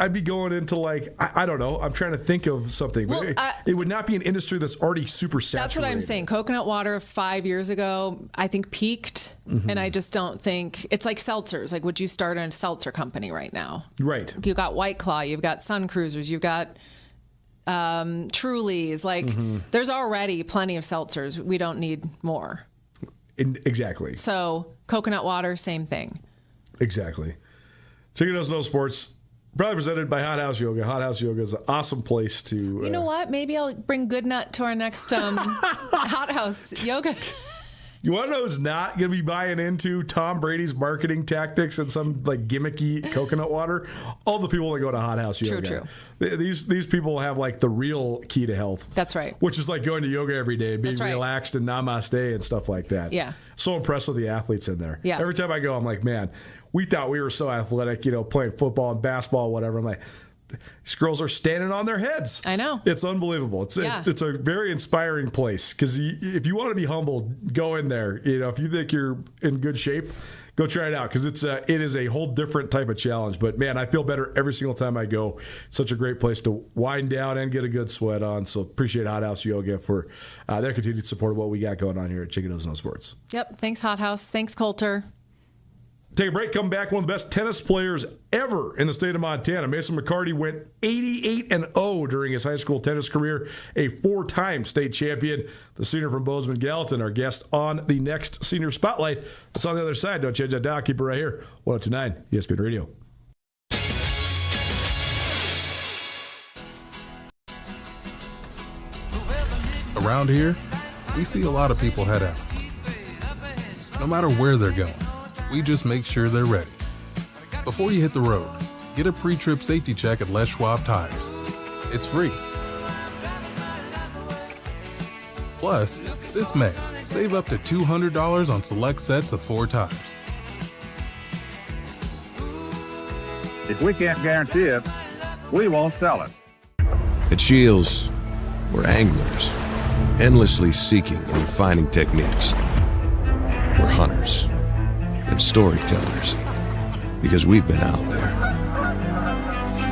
I'd be going into like I don't know. I'm trying to think of something. Well, it would not be an industry that's already super saturated. That's what I'm saying. Coconut water 5 years ago, I think peaked, and I just don't think it's like seltzers. Like, would you start a seltzer company right now? Right. You've got White Claw, you've got Sun Cruisers, you've got Trulies. Like, there's already plenty of seltzers. We don't need more. Exactly. So coconut water, same thing. Exactly. Chicken Doesn't Know Sports, probably presented by Hot House Yoga. Hot House Yoga is an awesome place to... You know what? Maybe I'll bring Good Nut to our next Hot House Yoga. You want to know who's not going to be buying into Tom Brady's marketing tactics and some like gimmicky coconut water? All the people that go to Hot House Yoga. True. These people have like the real key to health. That's right. Which is like going to yoga every day, being relaxed and namaste and stuff like that. Yeah. So impressed with the athletes in there. Yeah. Every time I go, I'm like, man, we thought we were so athletic, playing football and basketball, whatever. I'm like, these girls are standing on their heads. I know. It's unbelievable. It's a very inspiring place because if you want to be humble, go in there. If you think you're in good shape, go try it out because it is a whole different type of challenge. But man, I feel better every single time I go. It's such a great place to wind down and get a good sweat on. So appreciate Hot House Yoga for their continued support of what we got going on here at Chicken Doesn't Know Sports. Yep. Thanks, Hot House. Thanks, Coulter. Take a break, come back. One of the best tennis players ever in the state of Montana. Mason McCarty went 88-0 during his high school tennis career, a 4-time state champion. The senior from Bozeman Gallatin, our guest on the next Senior Spotlight. That's on the other side. Don't change that dial. Keep it right here. 102.9 ESPN Radio. Around here, we see a lot of people head out. No matter where they're going, we just make sure they're ready. Before you hit the road, get a pre-trip safety check at Les Schwab Tires. It's free. Plus, this May, save up to $200 on select sets of 4 tires. If we can't guarantee it, we won't sell it. At Shields, we're anglers, endlessly seeking and refining techniques. We're hunters and storytellers, because we've been out there.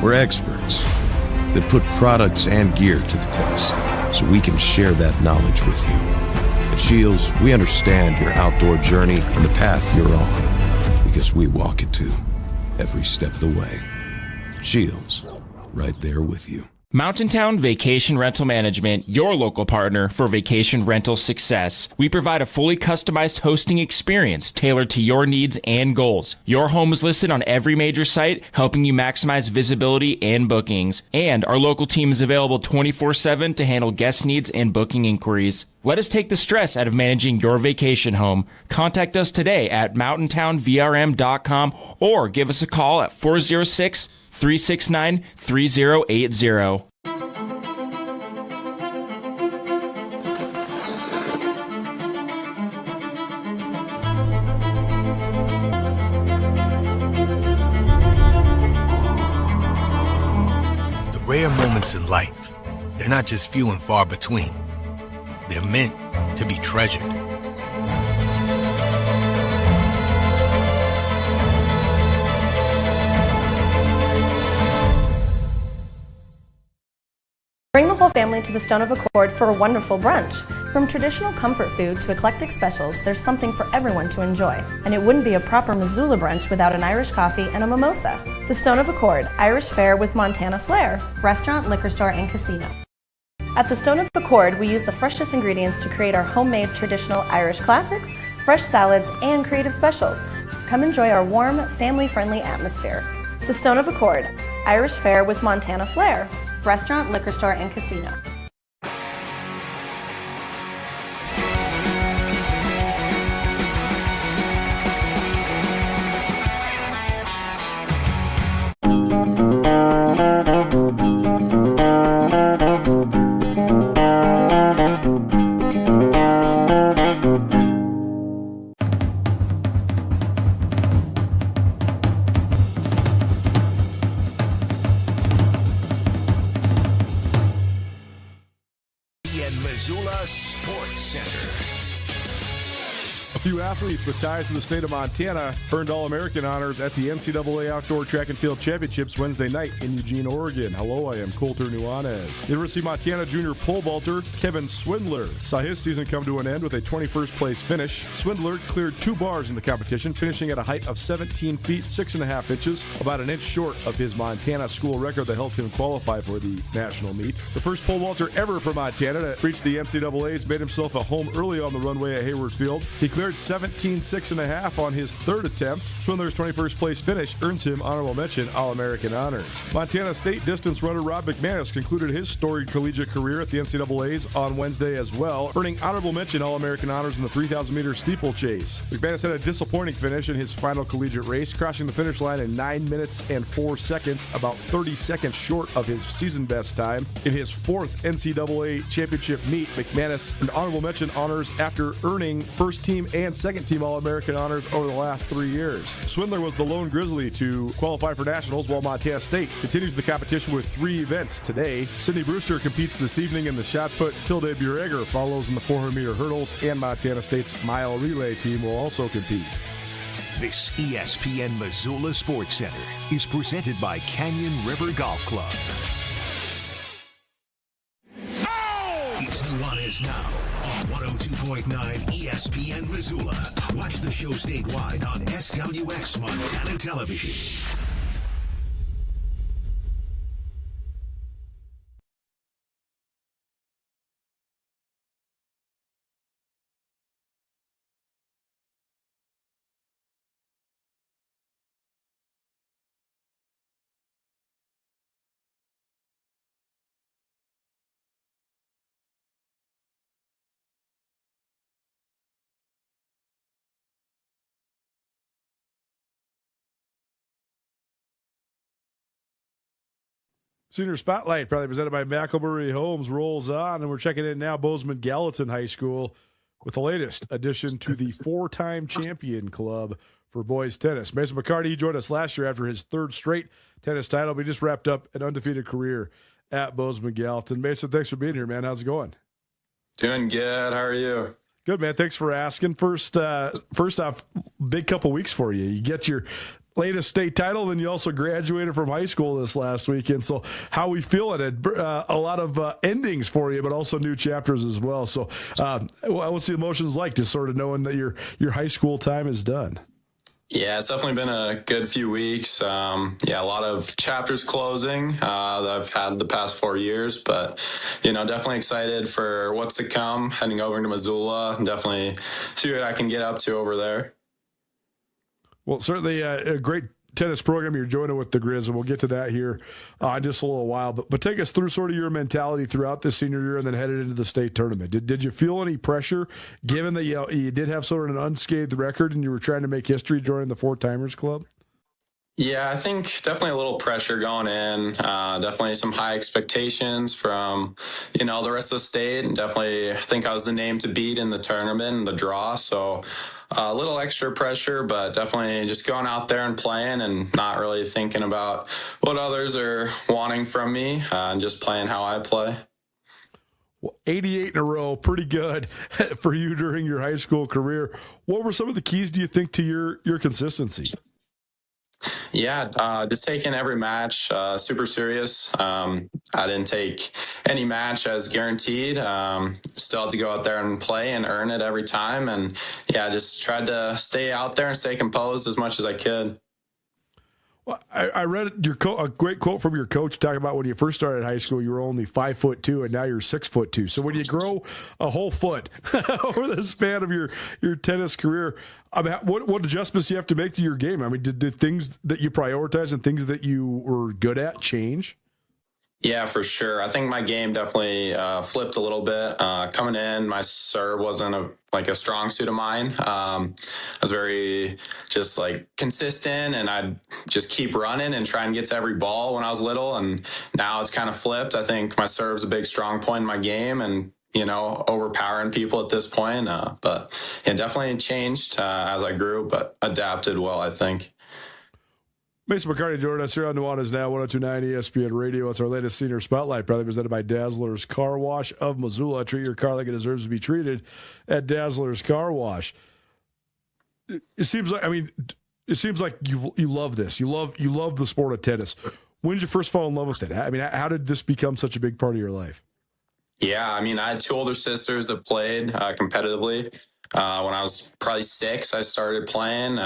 We're experts that put products and gear to the test, so we can share that knowledge with you. At Shields, we understand your outdoor journey and the path you're on, because we walk it too, every step of the way. Shields, right there with you. Mountain Town Vacation Rental Management, your local partner for vacation rental success. We provide a fully customized hosting experience tailored to your needs and goals. Your home is listed on every major site, helping you maximize visibility and bookings. And our local team is available 24/7 to handle guest needs and booking inquiries. Let us take the stress out of managing your vacation home. Contact us today at mountaintownvrm.com or give us a call at 406-369-3080. The rare moments in life, they're not just few and far between. They're meant to be treasured. Bring the whole family to the Stone of Accord for a wonderful brunch. From traditional comfort food to eclectic specials, there's something for everyone to enjoy. And it wouldn't be a proper Missoula brunch without an Irish coffee and a mimosa. The Stone of Accord, Irish fare with Montana flair. Restaurant, liquor store, and casino. At the Stone of Accord, we use the freshest ingredients to create our homemade traditional Irish classics, fresh salads, and creative specials. Come enjoy our warm, family-friendly atmosphere. The Stone of Accord, Irish fare with Montana flair. Restaurant, liquor store, and casino. Missoula Sports Center. A few athletes with ties to the state of Montana earned All-American honors at the NCAA Outdoor Track and Field Championships Wednesday night in Eugene, Oregon. Hello, I am Coulter Nuanez. University of Montana junior pole vaulter Kevin Swindler saw his season come to an end with a 21st place finish. Swindler cleared 2 bars in the competition, finishing at a height of 17 feet 6.5 inches, about an inch short of his Montana school record that helped him qualify for the national meet. The first pole vaulter ever for Montana to reach the NCAAs made himself a home early on the runway at Hayward Field. He cleared required 17.6.5 on his third attempt. Swindler's 21st place finish earns him honorable mention All-American honors. Montana State distance runner Rob McManus concluded his storied collegiate career at the NCAAs on Wednesday as well, earning honorable mention All-American honors in the 3,000-meter steeplechase. McManus had a disappointing finish in his final collegiate race, crossing the finish line in 9 minutes and 4 seconds, about 30 seconds short of his season best time. In his fourth NCAA championship meet, McManus earned honorable mention honors after earning first-team and second-team All-American honors over the last 3 years. Swindler was the lone Grizzly to qualify for nationals, while Montana State continues the competition with 3 events today. Sidney Brewster competes this evening in the shot put. Tilde Bureger follows in the 400-meter hurdles, and Montana State's mile relay team will also compete. This ESPN Missoula Sports Center is presented by Canyon River Golf Club. It's Nuanez Now on 102.9 ESPN Missoula. Watch the show statewide on SWX Montana Television. Senior Spotlight, probably presented by McElmurray Homes, rolls on, and we're checking in now Bozeman Gallatin High School with the latest addition to the 4-time champion club for boys tennis. Mason McCarty joined us last year after his 3rd straight tennis title. He just wrapped up an undefeated career at Bozeman Gallatin. Mason, thanks for being here, man. How's it going? Doing good. How are you? Good, man. Thanks for asking. First off, big couple weeks for you. You get your latest state title, then you also graduated from high school this last weekend. So how we feeling it? A lot of endings for you, but also new chapters as well. So what's the emotions like, just sort of knowing that your high school time is done? Yeah, it's definitely been a good few weeks. A lot of chapters closing that I've had the past 4 years, but, definitely excited for what's to come, heading over to Missoula, and definitely see what I can get up to over there. Well, certainly a great tennis program you're joining with the Grizz, and we'll get to that here in just a little while. But take us through sort of your mentality throughout the senior year and then headed into the state tournament. Did you feel any pressure, given that you did have sort of an unscathed record and you were trying to make history joining the 4-timers club? Yeah, I think definitely a little pressure going in. Definitely some high expectations from, the rest of the state. And definitely I think I was the name to beat in the tournament and the draw. So a little extra pressure, but definitely just going out there and playing and not really thinking about what others are wanting from me and just playing how I play. Well, 88 in a row, pretty good for you during your high school career. What were some of the keys, do you think, to your consistency? Yeah, just taking every match super serious. I didn't take any match as guaranteed. Still had to go out there and play and earn it every time. And, just tried to stay out there and stay composed as much as I could. Well, I read a great quote from your coach talking about when you first started high school, you were only 5'2", and now you're 6'2". So when you grow a whole foot over the span of your tennis career, I mean, what adjustments do you have to make to your game? I mean, did things that you prioritize and things that you were good at change? Yeah, for sure. I think my game definitely flipped a little bit. Coming in, my serve wasn't a strong suit of mine. I was very just consistent, and I'd just keep running and try and get to every ball when I was little. And now it's kind of flipped. I think my serve's a big strong point in my game, and overpowering people at this point. But it definitely changed as I grew, but adapted well, I think. Mason McCarty joining us here on Nuanez Now, 102.9 ESPN Radio. It's our latest Senior Spotlight, proudly presented by Dazzler's Car Wash of Missoula. Treat your car like it deserves to be treated at Dazzler's Car Wash. It seems like you love this. You love the sport of tennis. When did you first fall in love with it? I mean, how did this become such a big part of your life? Yeah, I mean, I had 2 older sisters that played competitively. When I was probably 6, I started playing,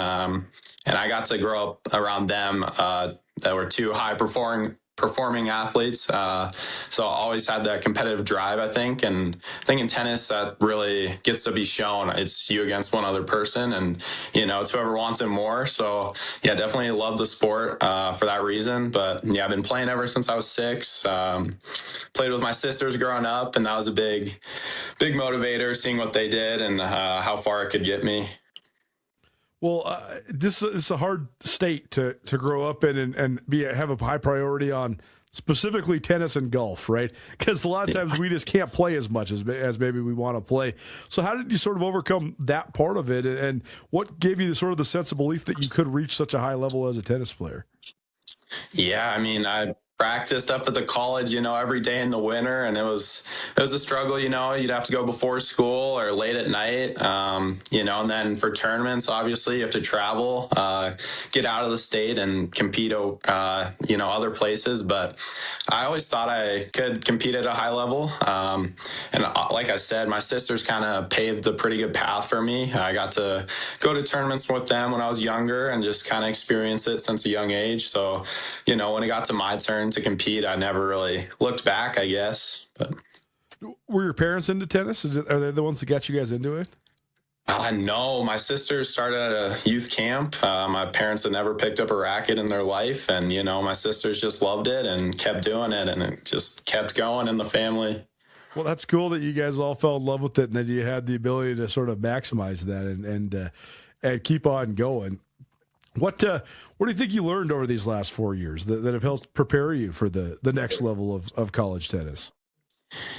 and I got to grow up around them that were 2 high-performing performing athletes. So I always had that competitive drive, I think. And I think in tennis, that really gets to be shown. It's you against one other person, and, it's whoever wants it more. So, yeah, definitely love the sport for that reason. But, yeah, I've been playing ever since I was 6. Played with my sisters growing up, and that was a big motivator, seeing what they did and how far it could get me. Well, this is a hard state to grow up in and have a high priority on, specifically tennis and golf, right? Because a lot of times we just can't play as much as maybe we want to play. So how did you sort of overcome that part of it, and what gave you the sense of belief that you could reach such a high level as a tennis player? Yeah, I mean, I practiced up at the college, every day in the winter, and it was a struggle. You'd have to go before school or late at night, and then for tournaments, obviously you have to travel, get out of the state and compete, other places. But I always thought I could compete at a high level. And like I said, my sisters kind of paved a pretty good path for me. I got to go to tournaments with them when I was younger and just kind of experience it since a young age. So, when it got to my turn to compete, I never really looked back, I guess. But were your parents into tennis? Are they the ones that got you guys into it? No, my sisters started at a youth camp. My parents had never picked up a racket in their life, and my sisters just loved it and kept doing it, and it just kept going in the family. Well, that's cool that you guys all fell in love with it, and that you had the ability to sort of maximize that and keep on going. What do you think you learned over these last 4 years that have helped prepare you for the next level of college tennis?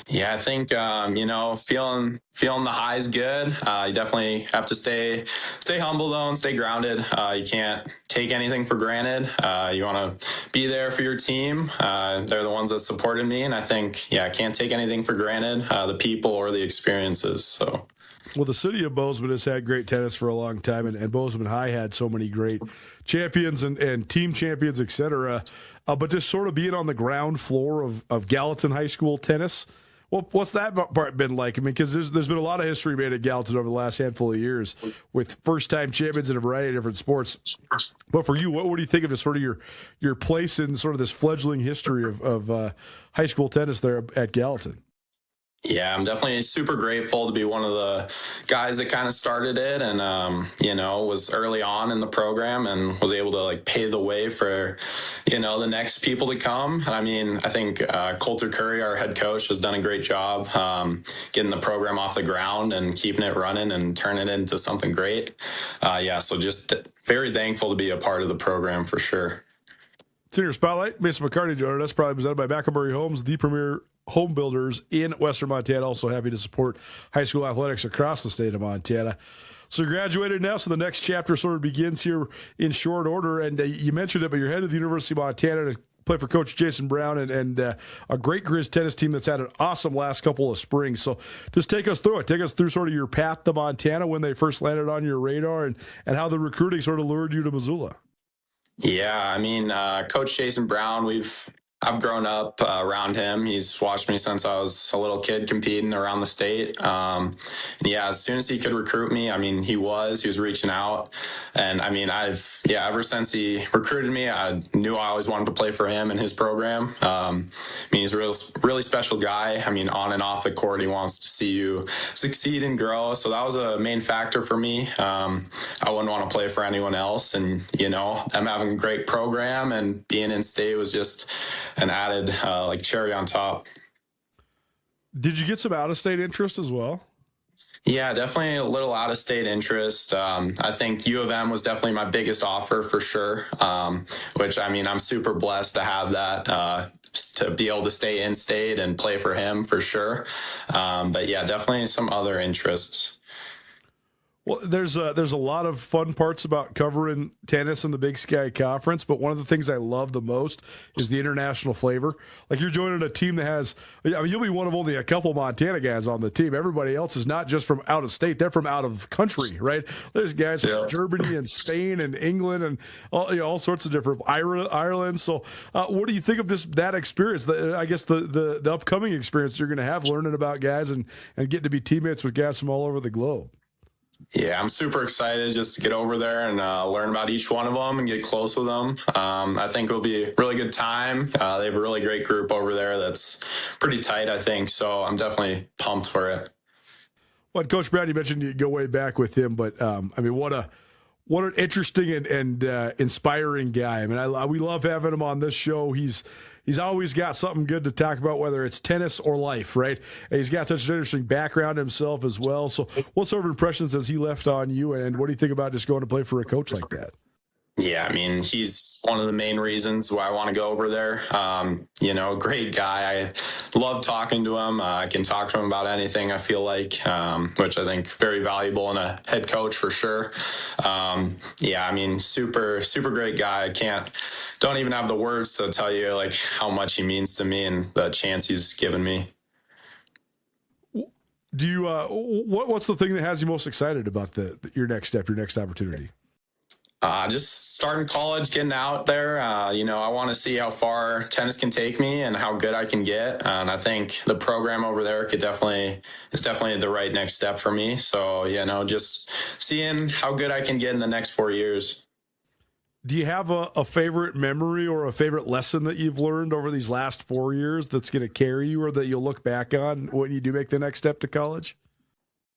Yeah, I think, feeling the high's good. You definitely have to stay humble, though, and stay grounded. You can't take anything for granted. You want to be there for your team. They're the ones that supported me, and I think, I can't take anything for granted, the people or the experiences. So. Well, the city of Bozeman has had great tennis for a long time, and Bozeman High had so many great champions and team champions, et cetera. But just sort of being on the ground floor of Gallatin High School tennis, what's that part been like? I mean, because there's been a lot of history made at Gallatin over the last handful of years with first-time champions in a variety of different sports. But for you, what do you think of just sort of your place in sort of this fledgling history of high school tennis there at Gallatin? Yeah, I'm definitely super grateful to be one of the guys that kind of started it and, was early on in the program and was able to pave the way for, the next people to come. I mean, I think Coulter Curry, our head coach, has done a great job getting the program off the ground and keeping it running and turning it into something great. So just very thankful to be a part of the program for sure. Senior Spotlight, Mason McCartney joining us, probably presented by Backlebury Homes, the premier home builders in Western Montana. Also happy to support high school athletics across the state of Montana. So you graduated now, so the next chapter sort of begins here in short order. And you mentioned it, but you're headed to the University of Montana to play for Coach Jason Brown and a great Grizz tennis team that's had an awesome last couple of springs. So just take us through it. Take us through sort of your path to Montana when they first landed on your radar and how the recruiting sort of lured you to Missoula. Yeah, I mean, Coach Jason Brown, I've grown up around him. He's watched me since I was a little kid competing around the state. As soon as he could recruit me, I mean, he was reaching out. And I mean, ever since he recruited me, I knew I always wanted to play for him and his program. He's a really special guy. I mean, on and off the court, he wants to see you succeed and grow. So that was a main factor for me. I wouldn't want to play for anyone else. And, them having a great program and being in state was just an added cherry on top. Did you get some out-of-state interest as well? Yeah, definitely a little out-of-state interest. I think U of M was definitely my biggest offer for sure, which, I mean, I'm super blessed to have that, to be able to stay in state and play for him for sure. But yeah, definitely some other interests. Well, there's a lot of fun parts about covering tennis in the Big Sky Conference, but one of the things I love the most is the international flavor. Like, you're joining a team that has, I mean, you'll be one of only a couple Montana guys on the team. Everybody else is not just from out of state; they're from out of country, right? There's guys from Germany and Spain and England and all sorts of different Ireland. So, what do you think of just that experience? I guess the upcoming experience you're going to have learning about guys and getting to be teammates with guys from all over the globe. Yeah, I'm super excited just to get over there and learn about each one of them and get close with them. I think it'll be a really good time. They have a really great group over there that's pretty tight, I think. So I'm definitely pumped for it. Well, Coach Brown, you mentioned you go way back with him, but I mean, what an interesting and inspiring guy. I mean, we love having him on this show. He's always got something good to talk about, whether it's tennis or life, right? And he's got such an interesting background himself as well. So what sort of impressions has he left on you, and what do you think about just going to play for a coach like that? Yeah, I mean, he's one of the main reasons why I want to go over there. Great guy. I love talking to him. I can talk to him about anything, I feel like, which I think very valuable in a head coach for sure. Super, super great guy. Don't even have the words to tell you like how much he means to me and the chance he's given me. Do you, what's the thing that has you most excited about your next step, your next opportunity? Just starting college, getting out there. I want to see how far tennis can take me and how good I can get. And I think the program over there is definitely the right next step for me. So, just seeing how good I can get in the next 4 years. Do you have a favorite memory or a favorite lesson that you've learned over these last 4 years that's going to carry you or that you'll look back on when you do make the next step to college?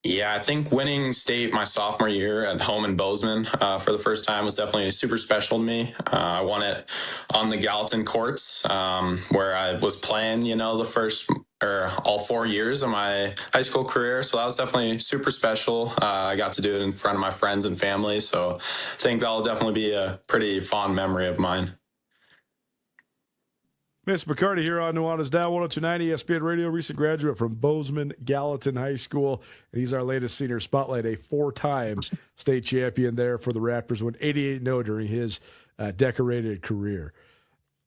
Yeah, I think winning state my sophomore year at home in Bozeman for the first time was definitely super special to me. I won it on the Gallatin courts where I was playing, all 4 years of my high school career. So that was definitely super special. I got to do it in front of my friends and family. So I think that'll definitely be a pretty fond memory of mine. Miss McCarty here on Nuanez Now, 102.9 ESPN Radio, recent graduate from Bozeman Gallatin High School. And he's our latest senior spotlight, a 4-time state champion there for the Raptors, went 88-0 during his decorated career.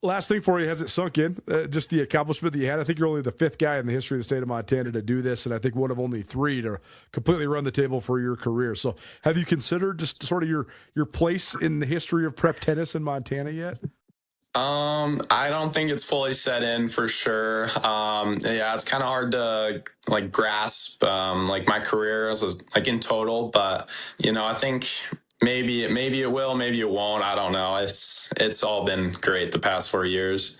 Last thing for you, has it sunk in? Just the accomplishment that you had. I think you're only the 5th guy in the history of the state of Montana to do this, and I think one of only 3 to completely run the table for your career. So have you considered just sort of your place in the history of prep tennis in Montana yet? I don't think it's fully set in for sure. It's kind of hard to grasp my career as in total, but I think maybe it will, maybe it won't. I don't know. It's all been great the past 4 years.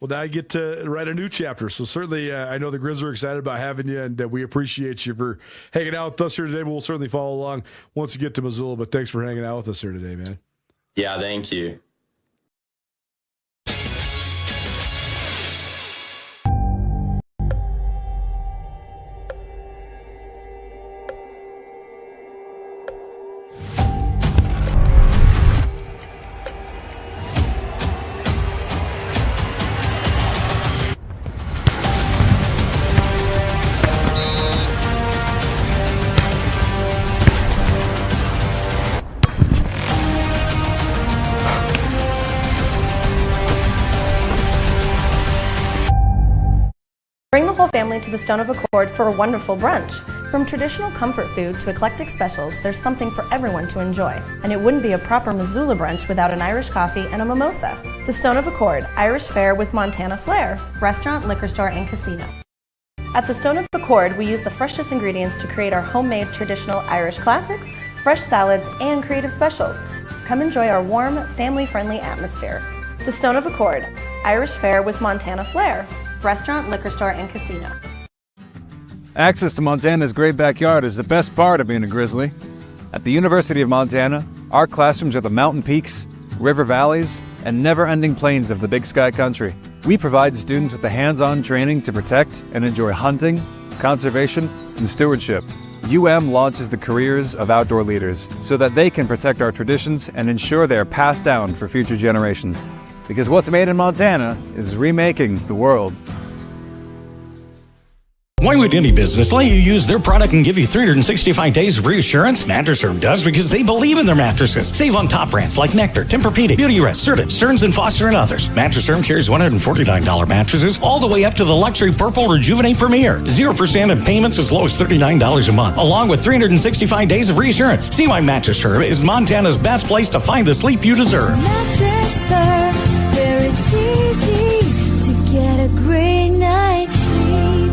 Well, now you get to write a new chapter. So certainly, I know the Grizz are excited about having you, and we appreciate you for hanging out with us here today. We'll certainly follow along once you get to Missoula, but thanks for hanging out with us here today, man. Yeah, thank you. Bring the whole family to the Stone of Accord for a wonderful brunch. From traditional comfort food to eclectic specials, there's something for everyone to enjoy. And it wouldn't be a proper Missoula brunch without an Irish coffee and a mimosa. The Stone of Accord, Irish fare with Montana flair. Restaurant, liquor store, and casino. At the Stone of Accord, we use the freshest ingredients to create our homemade traditional Irish classics, fresh salads, and creative specials. Come enjoy our warm, family-friendly atmosphere. The Stone of Accord, Irish fare with Montana flair. Restaurant, liquor store, and casino. Access to Montana's great backyard is the best part of being a Grizzly. At the University of Montana, our classrooms are the mountain peaks, river valleys, and never-ending plains of the Big Sky Country. We provide students with the hands-on training to protect and enjoy hunting, conservation, and stewardship. launches the careers of outdoor leaders so that they can protect our traditions and ensure they are passed down for future generations. Because what's made in Montana is remaking the world. Why would any business let you use their product and give you 365 days of reassurance? Mattress Firm does because they believe in their mattresses. Save on top brands like Nectar, Tempur-Pedic, Beautyrest, Serta, Stearns & Foster, and others. Mattress Firm carries $149 mattresses all the way up to the luxury Purple Rejuvenate Premier. 0% in payments as low as $39 a month, along with 365 days of reassurance. See why Mattress Firm is Montana's best place to find the sleep you deserve. Mattress Firm, where it's easy to get a great night's sleep.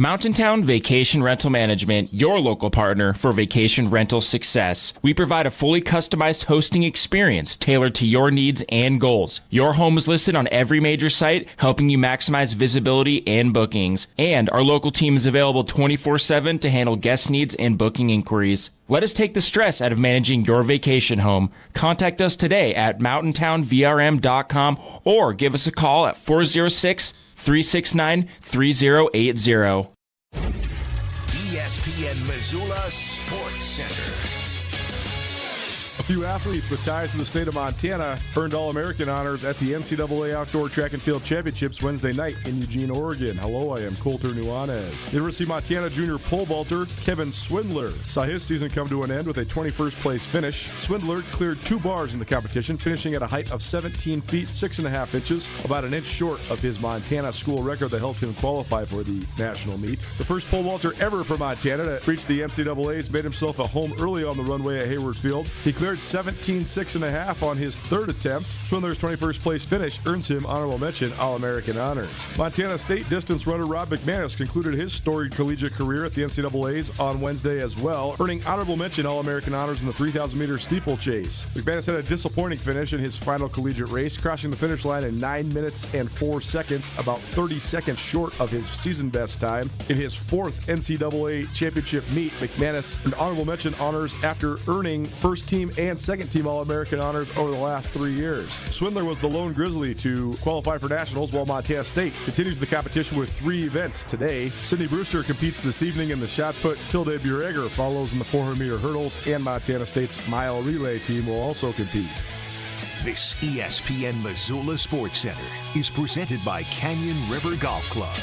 Mountain Town Vacation Rental Management, your local partner for vacation rental success. We provide a fully customized hosting experience tailored to your needs and goals. Your home is listed on every major site, helping you maximize visibility and bookings. And our local team is available 24/7 to handle guest needs and booking inquiries. Let us take the stress out of managing your vacation home. Contact us today at mountaintownvrm.com or give us a call at 406-369-3080. ESPN Missoula Sports Center. A few athletes with ties to the state of Montana earned All-American honors at the NCAA Outdoor Track and Field Championships Wednesday night in Eugene, Oregon. Hello, I am Colter Nuanez. University of Montana junior pole vaulter Kevin Swindler saw his season come to an end with a 21st place finish. Swindler cleared 2 bars in the competition, finishing at a height of 17 feet 6.5 inches, about an inch short of his Montana school record that helped him qualify for the national meet. The first pole vaulter ever from Montana to reach the NCAAs made himself a home early on the runway at Hayward Field. He cleared 17.6.5 on his third attempt. Swindler's 21st place finish earns him honorable mention All-American honors. Montana State distance runner Rob McManus concluded his storied collegiate career at the NCAAs on Wednesday as well, earning honorable mention All-American honors in the 3,000-meter steeplechase. McManus had a disappointing finish in his final collegiate race, crossing the finish line in 9 minutes and 4 seconds, about 30 seconds short of his season best time. In his 4th NCAA championship meet, McManus earned honorable mention honors after earning first team and second team All-American honors over the last 3 years. Swindler was the lone Grizzly to qualify for nationals, while Montana State continues the competition with 3 events today. Sydney Brewster competes this evening in the shot put. Tilde Bureger follows in the 400-meter hurdles, and Montana State's mile relay team will also compete. This ESPN Missoula Sports Center is presented by Canyon River Golf Club.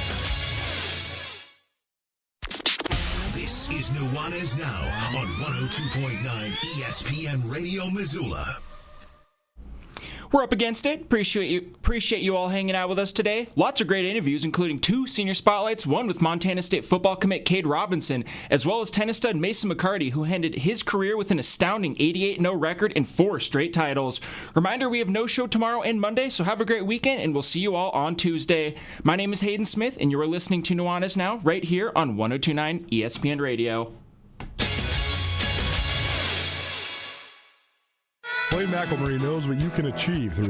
This is Nuanez Now on 102.9 ESPN Radio Missoula. We're up against it. Appreciate you all hanging out with us today. Lots of great interviews, including 2 senior spotlights, one with Montana State football commit Cade Robinson, as well as tennis stud Mason McCarty, who ended his career with an astounding 88-0 record and 4 straight titles. Reminder, we have no show tomorrow and Monday, so have a great weekend, and we'll see you all on Tuesday. My name is Hayden Smith, and you are listening to Nuanez Now right here on 102.9 ESPN Radio. Blaine McElmurray knows what you can achieve through